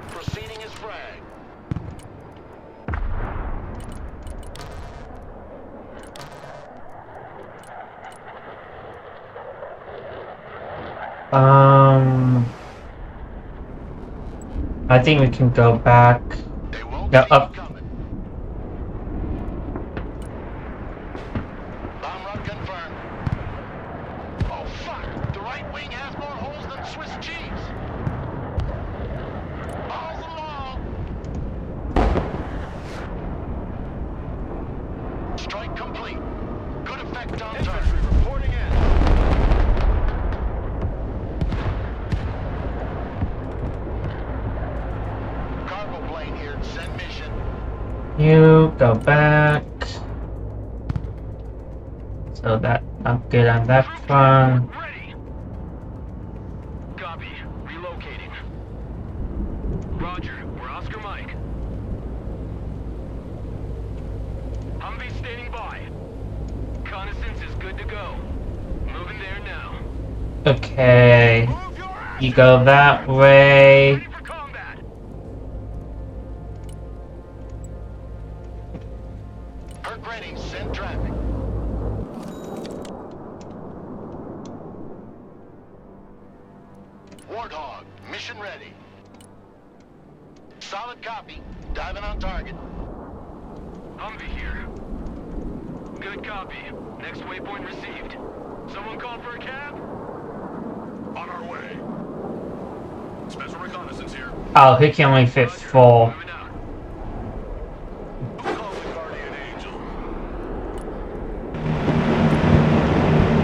Proceeding as frag. I think we can go back. They won't Yeah, see up. you coming. Bomb run confirmed. Oh fuck! The right wing has more holes than Swiss cheese. Balls along. Strike complete. Good effect on target. Infantry reporting in. Cargo plane here. Send mission. You go back. So that I'm good on that front. Ready. Copy. Relocating. Roger. We're Oscar Mike. Humvee standing by. Reconnaissance is good to go. Moving there now. Okay. Move your ass. You go that way. Ready for combat. Herc ready. Send traffic. Mission ready. Solid copy. Diving on target. Humvee here. Good copy. Next waypoint received. Someone called for a cab? On our way. Special reconnaissance here. Oh, he can only fit 4. Moving out. Who calls the guardian angel?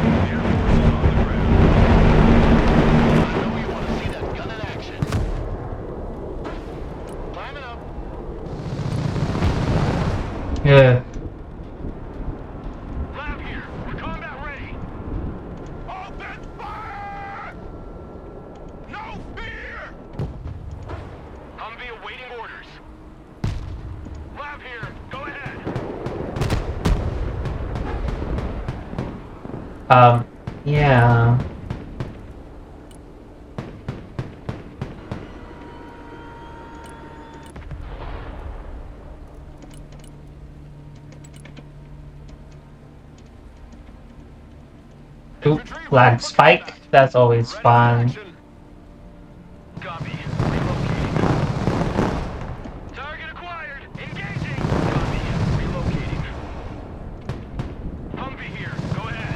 The Air Force is on the ground. I know you want to see that gun in action. Climbing up. Yeah. Lab here. We're combat ready. Open fire! No fear! Humvee awaiting orders. Lab here. Go ahead. Yeah. Oop, lag spike. That's always fun. Copy. Relocating. Target acquired. Engaging. Copy. Relocating. Humvee here. Go ahead.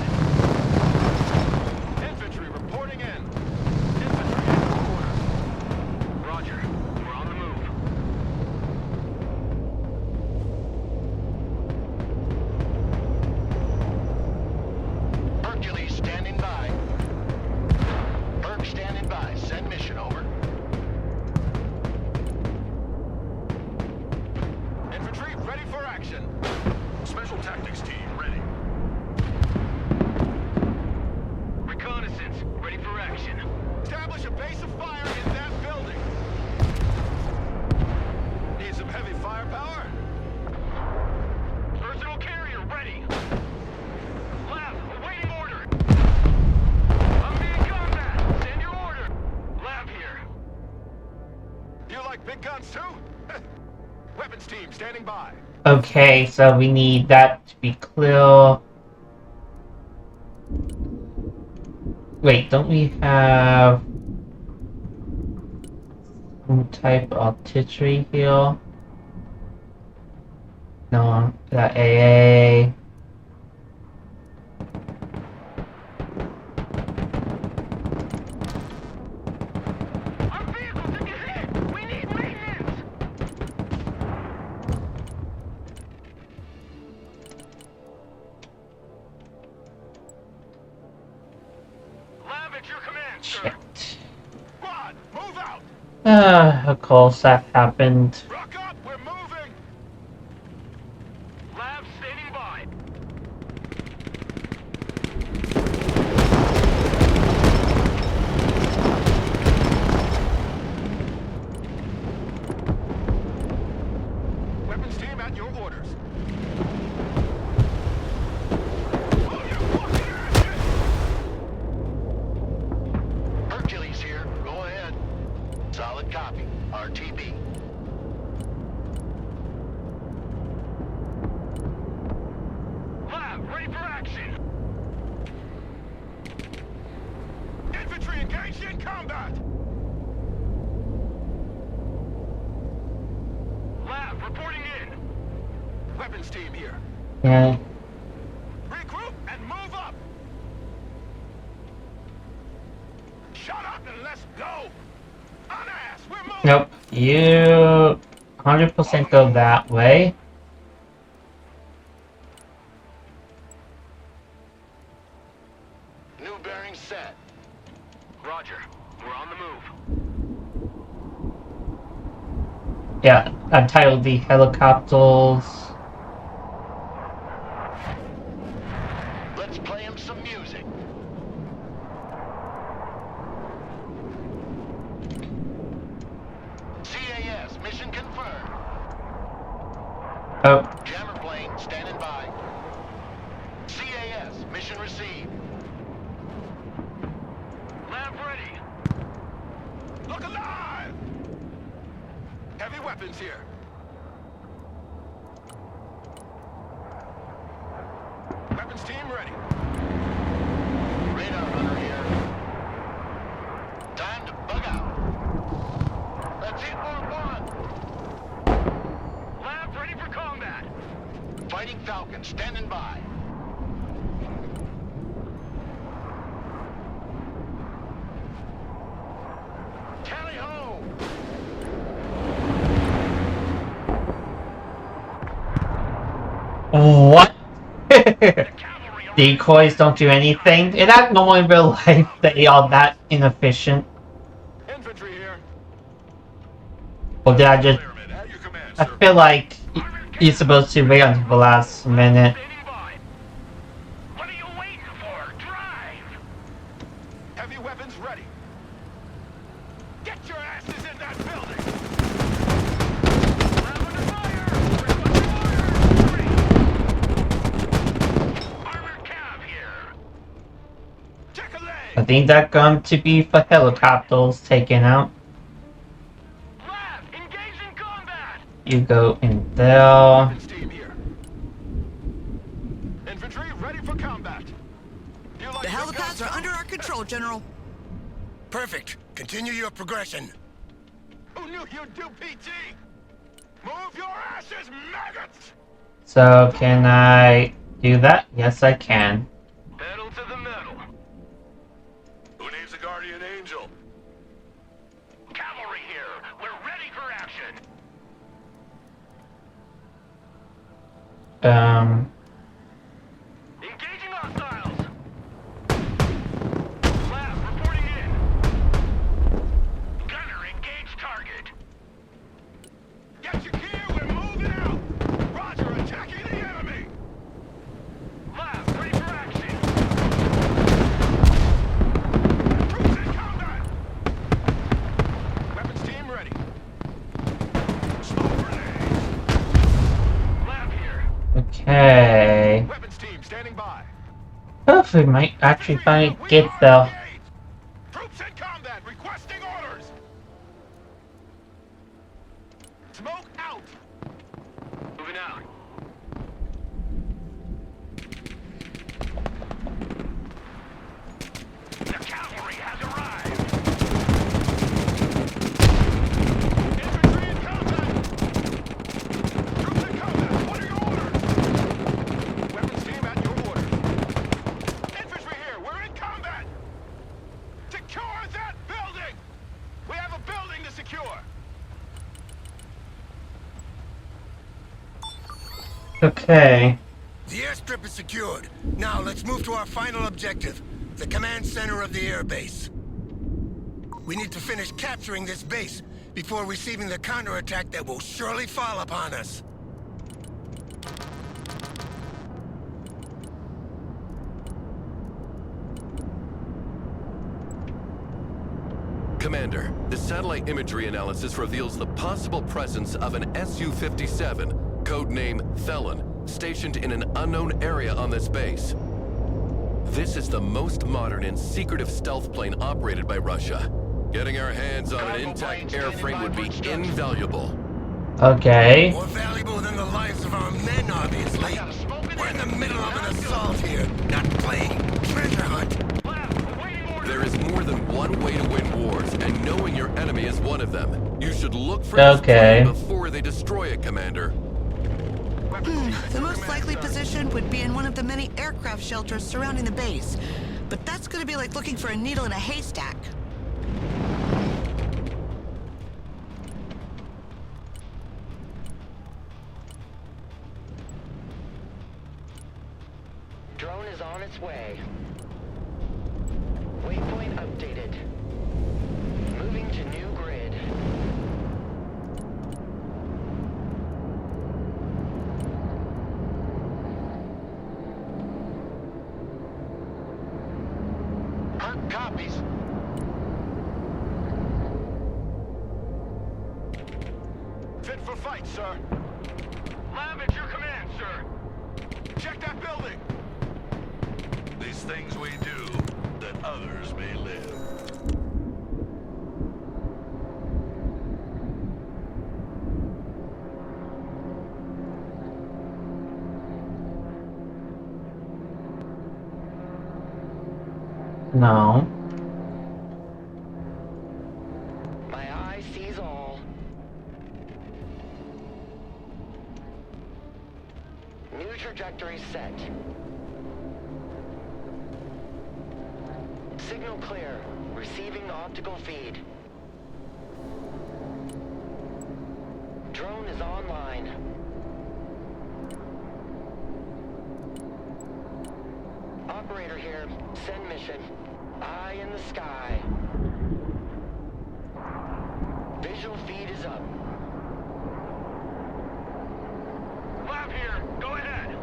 Infantry reporting in. Infantry in the corner. Roger. We're on the move. Hercules standing by. Herc standing by. Send mission over. Infantry ready for action. Special tactics team ready. Reconnaissance. Ready for action. Establish a base of fire in that building. Need some heavy firepower? Personal carrier ready. Lab awaiting order. Humvee in combat. Send your order. Lab here. You like big guns too? Weapons team standing by. Okay, so we need that to be clear. Wait, don't we have some type of artillery here? No, that AA. Our vehicle took a hit. We need maintenance. Lab at your command, sir. Shit. Squad, move out. Of course that happened. Rock up, we're moving. Lab standing by. Weapons team at your orders. Oh, you fucking asses! Hercules here. Go ahead. Solid copy. RTB. Lab ready for action. Infantry engaged in combat. Lab reporting in. Weapons team here. Yeah. Regroup and move up. Shut up and let's go. On ass, we're moving. Nope. You 100% go that way. New bearings set. Roger. We're on the move. Yeah, I titled the helicopters. Let's play him some music. CAS, mission confirmed. Oh, Jammer plane standing by. CAS, mission received. Lab ready. Look alive. Heavy weapons here. Weapons team ready. Radar runner here. Time to bug out. Fighting Falcon, standing by. Tally ho! What? Decoys don't do anything. In that normal in real life, they are that inefficient. Infantry here. Or did I just... I feel like you're supposed to wait until the last minute. Standing by. What are you waiting for? Drive! Heavy weapons ready. Get your asses in that building! I'm under fire! Requesting order! Armored cav here! Check a leg! I think that's going to be for helicopters taken out. Lab, engaged in combat! You go in there. Weapons team here. Infantry ready for combat. You like The big helipads guns, are huh? under our control, General. Perfect. Continue your progression. Who knew you'd do PT? Move your asses, maggots! So can I do that? Yes, I can. Pedal to the metal. Who needs a guardian angel? Cavalry here. We're ready for action. Engaging hostiles. Lab reporting in. Gunner engage target. Get your gear, we're moving out! Roger, attacking the enemy! Lab ready for action. Troops in combat! Weapons team ready. Smoke grenades! Lab here. Okay. Weapons team standing by. Hopefully, we might actually finally get there. Troops in combat, requesting orders! Smoke out! Moving out. The cavalry has arrived. Infantry in combat! Troops in combat, what are your orders? Weapons team at your orders. Infantry here, we're in combat! Secure that building! We have a building to secure! Okay. The airstrip is secured. Now let's move to our final objective, the command center of the airbase. We need to finish capturing this base before receiving the counterattack that will surely fall upon us. Commander, the satellite imagery analysis reveals the possible presence of an Su-57, codename Felon, stationed in an unknown area on this base. This is the most modern and secretive stealth plane operated by Russia. Getting our hands on an intact airframe would be invaluable. Okay. More valuable than the lives of our men, obviously. We're in the middle of an assault here, not playing treasure hunt. Lab, awaiting orders. There is more than one way to win wars, and knowing your enemy is one of them. You should look for this Okay. plane before they destroy it, Commander. The most likely position would be in one of the many aircraft shelters surrounding the base. But that's gonna be like looking for a needle in a haystack. Drone is on its way. Waypoint updated. Moving to new grid. Hurt copies. Fit for fight, sir. Lab at your command, sir. Check that building. These things we do, that others may live. No. My eye sees all. New trajectory set. Signal clear. Receiving optical feed. Drone is online. Operator here. Send mission. Eye in the sky. Visual feed is up. Lab here. Go ahead.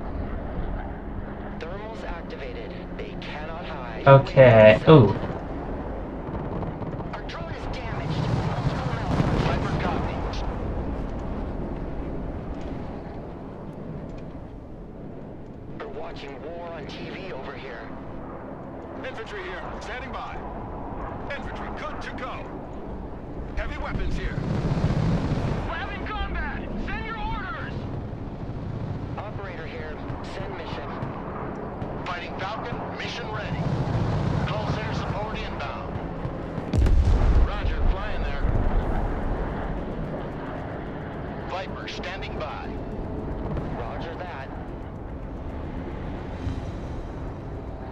Thermals activated. They cannot hide. Okay. Ooh. Our drone is damaged. Multiple malfunctions. Viper copy. We're watching war on TV over here. Infantry here, standing by. Infantry, good to go. Heavy weapons here. Lab in combat. Send your orders. Operator here. Send mission. Fighting Falcon, mission ready. Call center support inbound. Roger, flying there. Viper standing by. Roger that.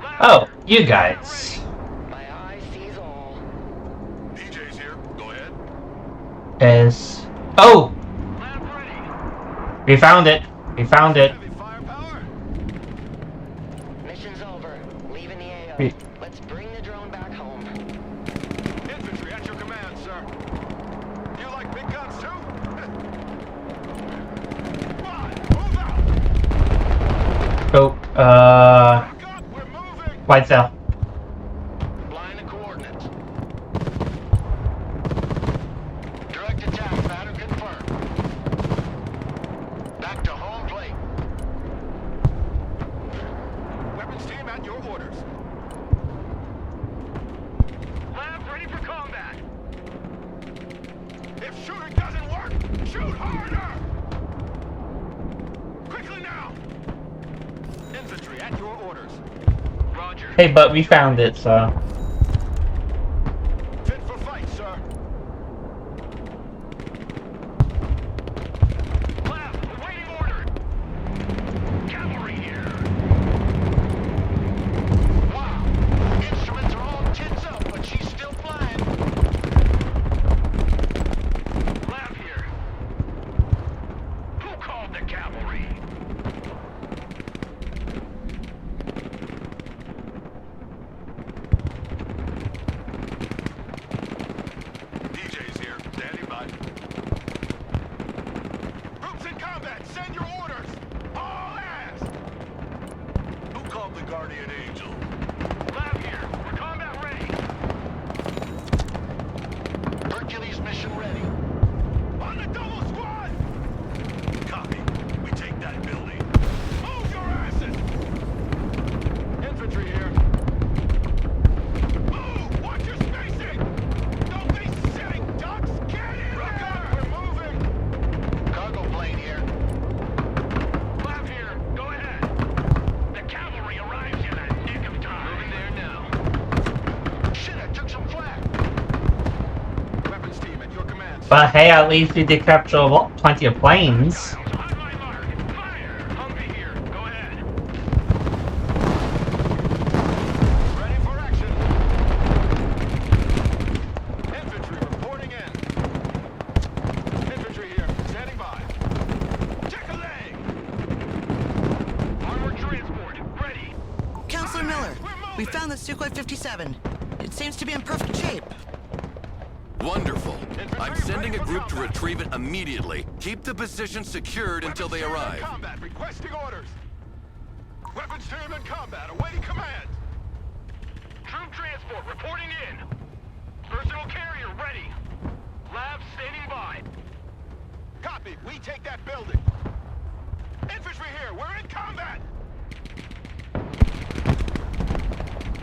Lab Oh, you guys. My eye sees all. DJ's here. Go ahead. Is oh, Lab ready. we found it. We found it. Heavy firepower. Mission's over. Leaving the AO. Wait. Let's bring the drone back home. Infantry at your command, sir. You like big guns too? Come on, move out. Oh, Back up, we're moving. white cell. Line of coordinates. Direct attack pattern confirmed. Back to home plate. Weapons team at your orders. Lab ready for combat. If shooting doesn't work, shoot harder. Quickly now. Infantry at your orders. Roger. Hey, but we found it, so. Fit for fight, sir. Lab, awaiting order. Cavalry here. Wow. Instruments are all tits up, but she's still flying. Lab here. Who called the cavalry? DJ's here, standing by. Troops in combat, send your orders. All hands. Who called the Guardian Angel? Lab here. We're combat ready. Hercules mission ready. On the double squad. Copy. We take that building. Move your asses. Infantry here. Move! Watch your spacing! Don't be silly ducks! Get in there! We're moving! Cargo plane here. Lab here. Go ahead. The cavalry arrives in the nick of time. Moving there now. Shit, I took some flak. Weapons team at your command. But hey, at least we did capture plenty of planes. On my mark. Fire! Humvee here. Go ahead. Ready for action. Infantry reporting in. Infantry here, standing by. Check a leg. Armored transport. Ready. Counselor Miller, we found the Sukhoi 57. It seems to be in perfect shape. Wonderful. I'm sending a group to retrieve it immediately. Keep the position secured until they Weapons team in arrive. combat, requesting orders. Weapons team in combat, awaiting command. Troop transport reporting in. Personal carrier ready. Lab standing by. Copy, we take that building. Infantry here, we're in combat.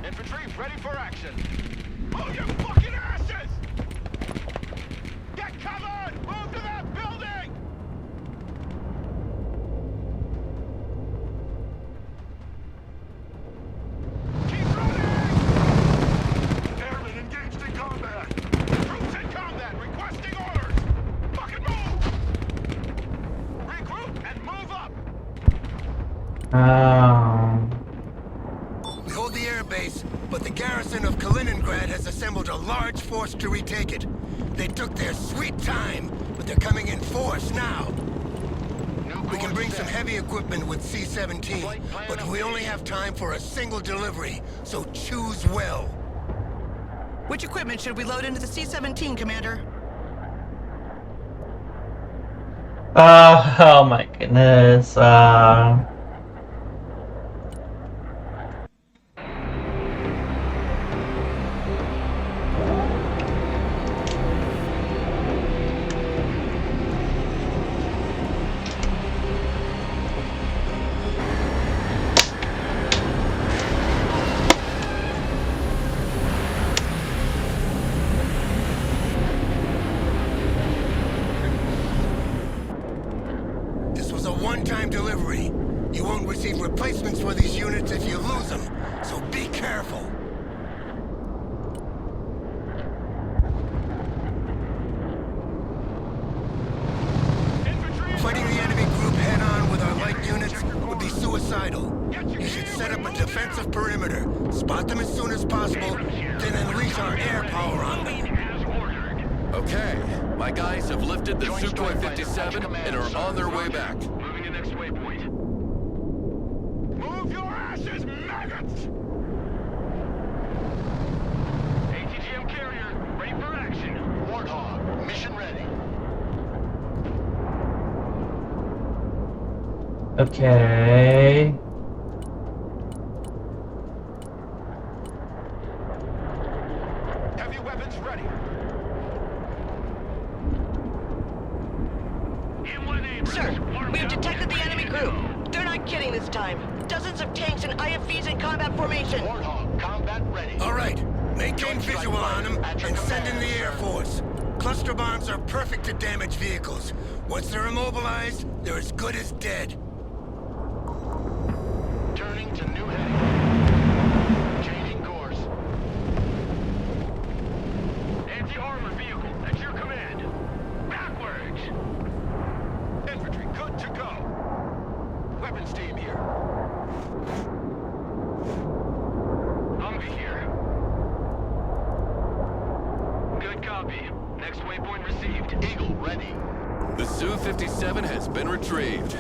Infantry ready for action. Move your fucking asses! Get covered! Move to that building! Keep running! Airmen engaged in combat. Troops in combat, requesting orders! Fucking move! Regroup and move up! Oh. We hold the airbase, but the garrison of Kaliningrad has assembled a large force to retake it. They took their sweet time, but they're coming in force now. We can bring some heavy equipment with C-17, but we only have time for a single delivery, so choose well. Which equipment should we load into the C-17, Commander? Oh my goodness. This was a one-time delivery. You won't receive replacements for these units if you lose them, so be careful. Fighting the enemy group head-on with our light units would be suicidal. You should set up a defensive perimeter, spot them as soon as possible, then unleash our air power on them. Okay, my guys have lifted the Sukhoi 57 and are on their way back. Moving to next waypoint. Move your asses, maggots! ATGM carrier, ready for action. Warthog, mission ready. Okay. Heavy weapons ready. Sir, we have detected the enemy group. They're not kidding this time. Dozens of tanks and IFVs in combat formation. Warthog, combat ready. All right, maintain visual on them and send in the Air Force. Cluster bombs are perfect to damage vehicles. Once they're immobilized, they're as good as dead. Turning to new heading. Changing course. Anti-armor vehicle at your command. Backwards! Infantry good to go. Weapons team here. Humvee here. Good copy. Next waypoint received. Eagle ready. The Su-57 has been retrieved.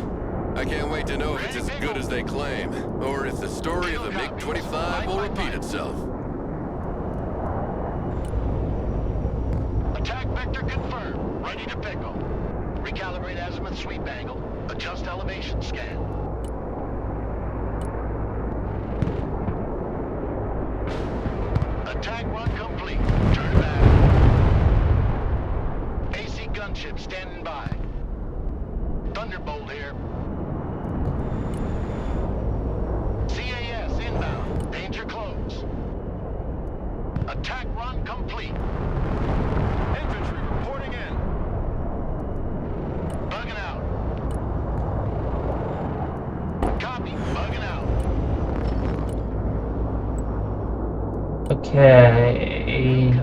I can't wait to know if it's as good as they claim, or if the story of the MiG-25 will repeat itself. Attack vector confirmed. Ready to pickle. Recalibrate azimuth sweep angle. Adjust elevation scan. Attack run complete. Turn back. AC gunship standing by. Thunderbolt here. CAS inbound. Danger close. Attack run complete. Infantry reporting in. Bugging out. Copy. Bugging out. Okay.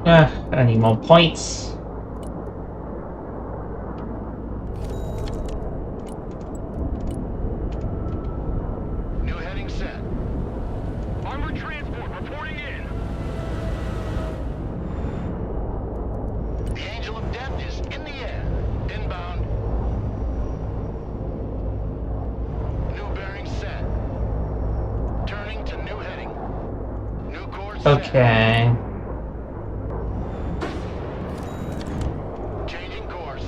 I need more points. New heading set. Armored transport reporting in. The Angel of Death is in the air. Inbound. New bearing set. Turning to new heading. New course set. Okay. Changing course.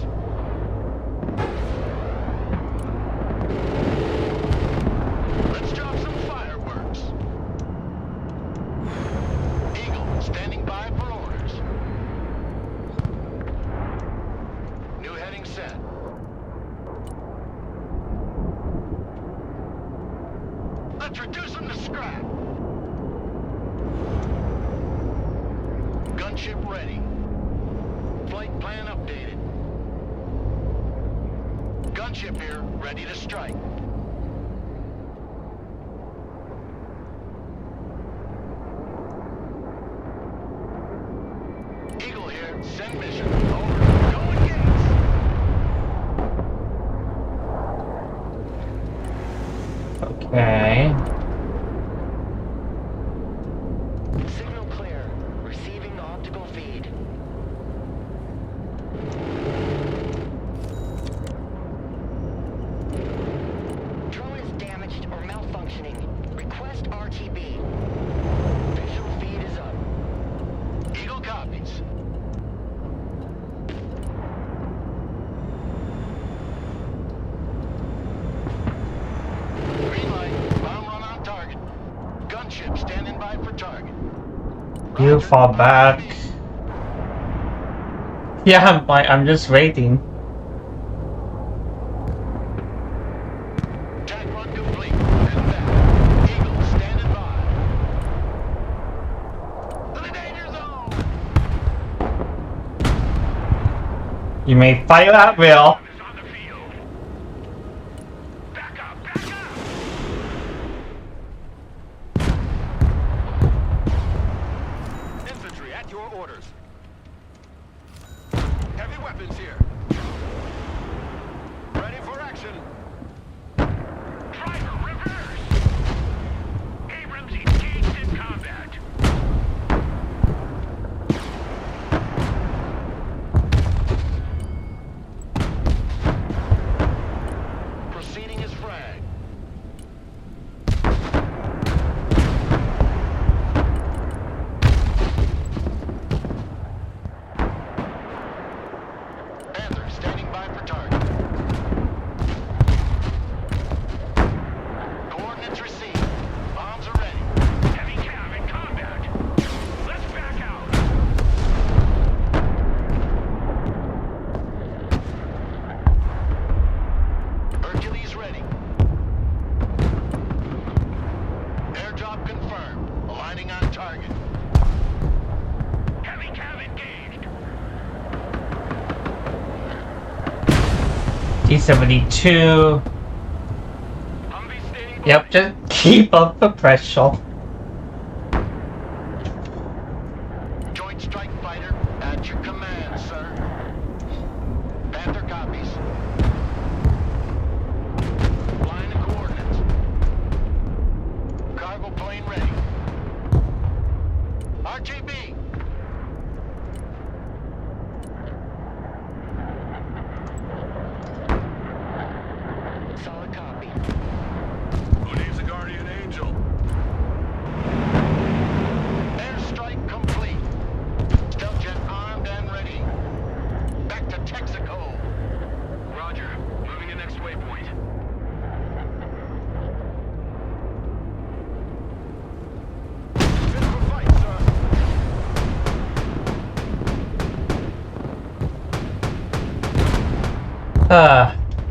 Let's drop some fireworks. Eagle standing by for orders. New heading set. Let's reduce them to scrap. Gunship ready. Flight plan updated. Gunship here, ready to strike. Eagle here, send mission. Over. Going gates. Okay. Signal clear. Receiving optical feed. Drone is damaged or malfunctioning. Request RTB. Visual feed is up. Eagle copies. Green light. Bomb run on target. Gunship standing by for target. You Roger. fall back. Yeah, I'm just waiting. Attack run complete. Heading back. Eagle standing by. To the danger zone. You may fire at will. Is on the field. Back up, back up! Infantry at your orders. Heavy weapons here. Ready for action. Driver, reverse! Abrams engaged in combat. Proceeding as frag. Panther standing by for target. Coordinates received. Bombs are ready. Heavy cab in combat. Let's back out. Hercules ready. Airdrop confirmed. Aligning on target. Heavy cab engaged. T-72. Humvee standing by. Yep, just keep up the pressure. Joint Strike Fighter at your command, sir. Panther copies. Line of coordinates. Cargo plane ready. RTB. Solid copy. Who needs a guardian angel? Airstrike complete. Stealth jet armed and ready. Back to Texaco. Roger. Moving to next waypoint. Fit for fight, sir.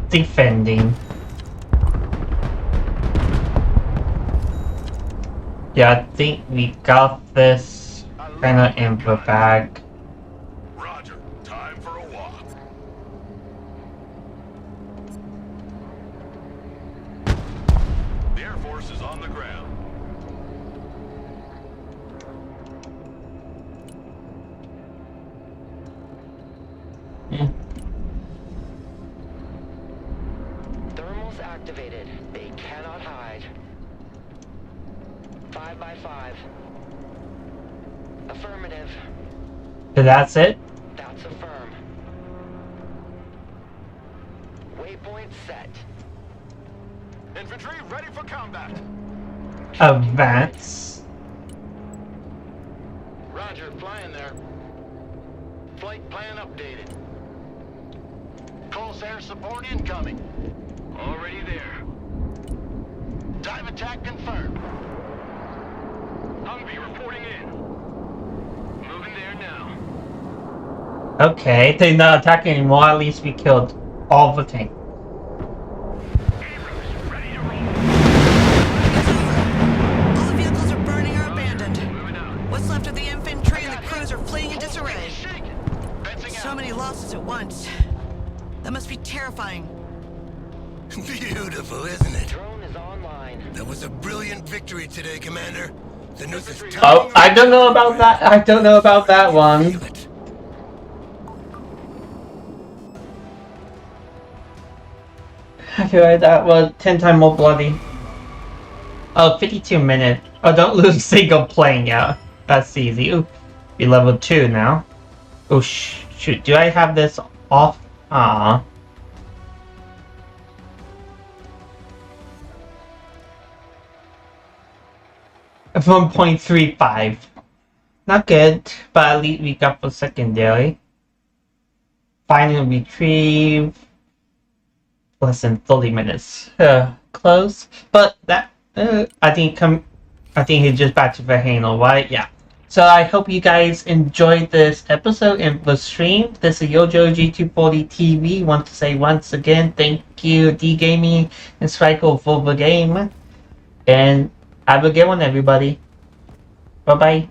Defending. Yeah, I think we got this kinda in the bag. Roger. Time for a walk. The Air Force is on the ground. Thermals activated. They cannot hide. 5 by 5. Affirmative. So that's it? That's affirm. Waypoint set. Infantry ready for combat. Advance. Roger, flying there. Flight plan updated. Close air support incoming. Already there. Dive attack confirmed. Humvee reporting in. Moving there now. Okay, they're not attacking anymore. At least we killed all the tank. Abrams, ready to roll. All the vehicles are burning or abandoned. Moving out. What's left of the infantry and the crews are fleeing in disarray. Shake it. Fencing So out. many losses at once. That must be terrifying. Beautiful, isn't it? Drone is online. That was a brilliant victory today, Commander. The news is Oh, I don't know about that. I don't know about that one. Feel it. I feel like that was 10 times more bloody. Oh, 52 minutes. Oh, don't lose a single plane, yeah. That's easy. Ooh, be level 2 now. Oh, shoot. Do I have this off? Ah. 1.35. Not good, but at least we got for secondary. Final retrieve. Less than 30 minutes. Close. But that, I think he's just back to the handle, right? Yeah. So I hope you guys enjoyed this episode and the stream. This is Yojo G240 TV. Want to say once again, thank you D Gaming and Striko for the game. And have a good one, everybody. Bye bye.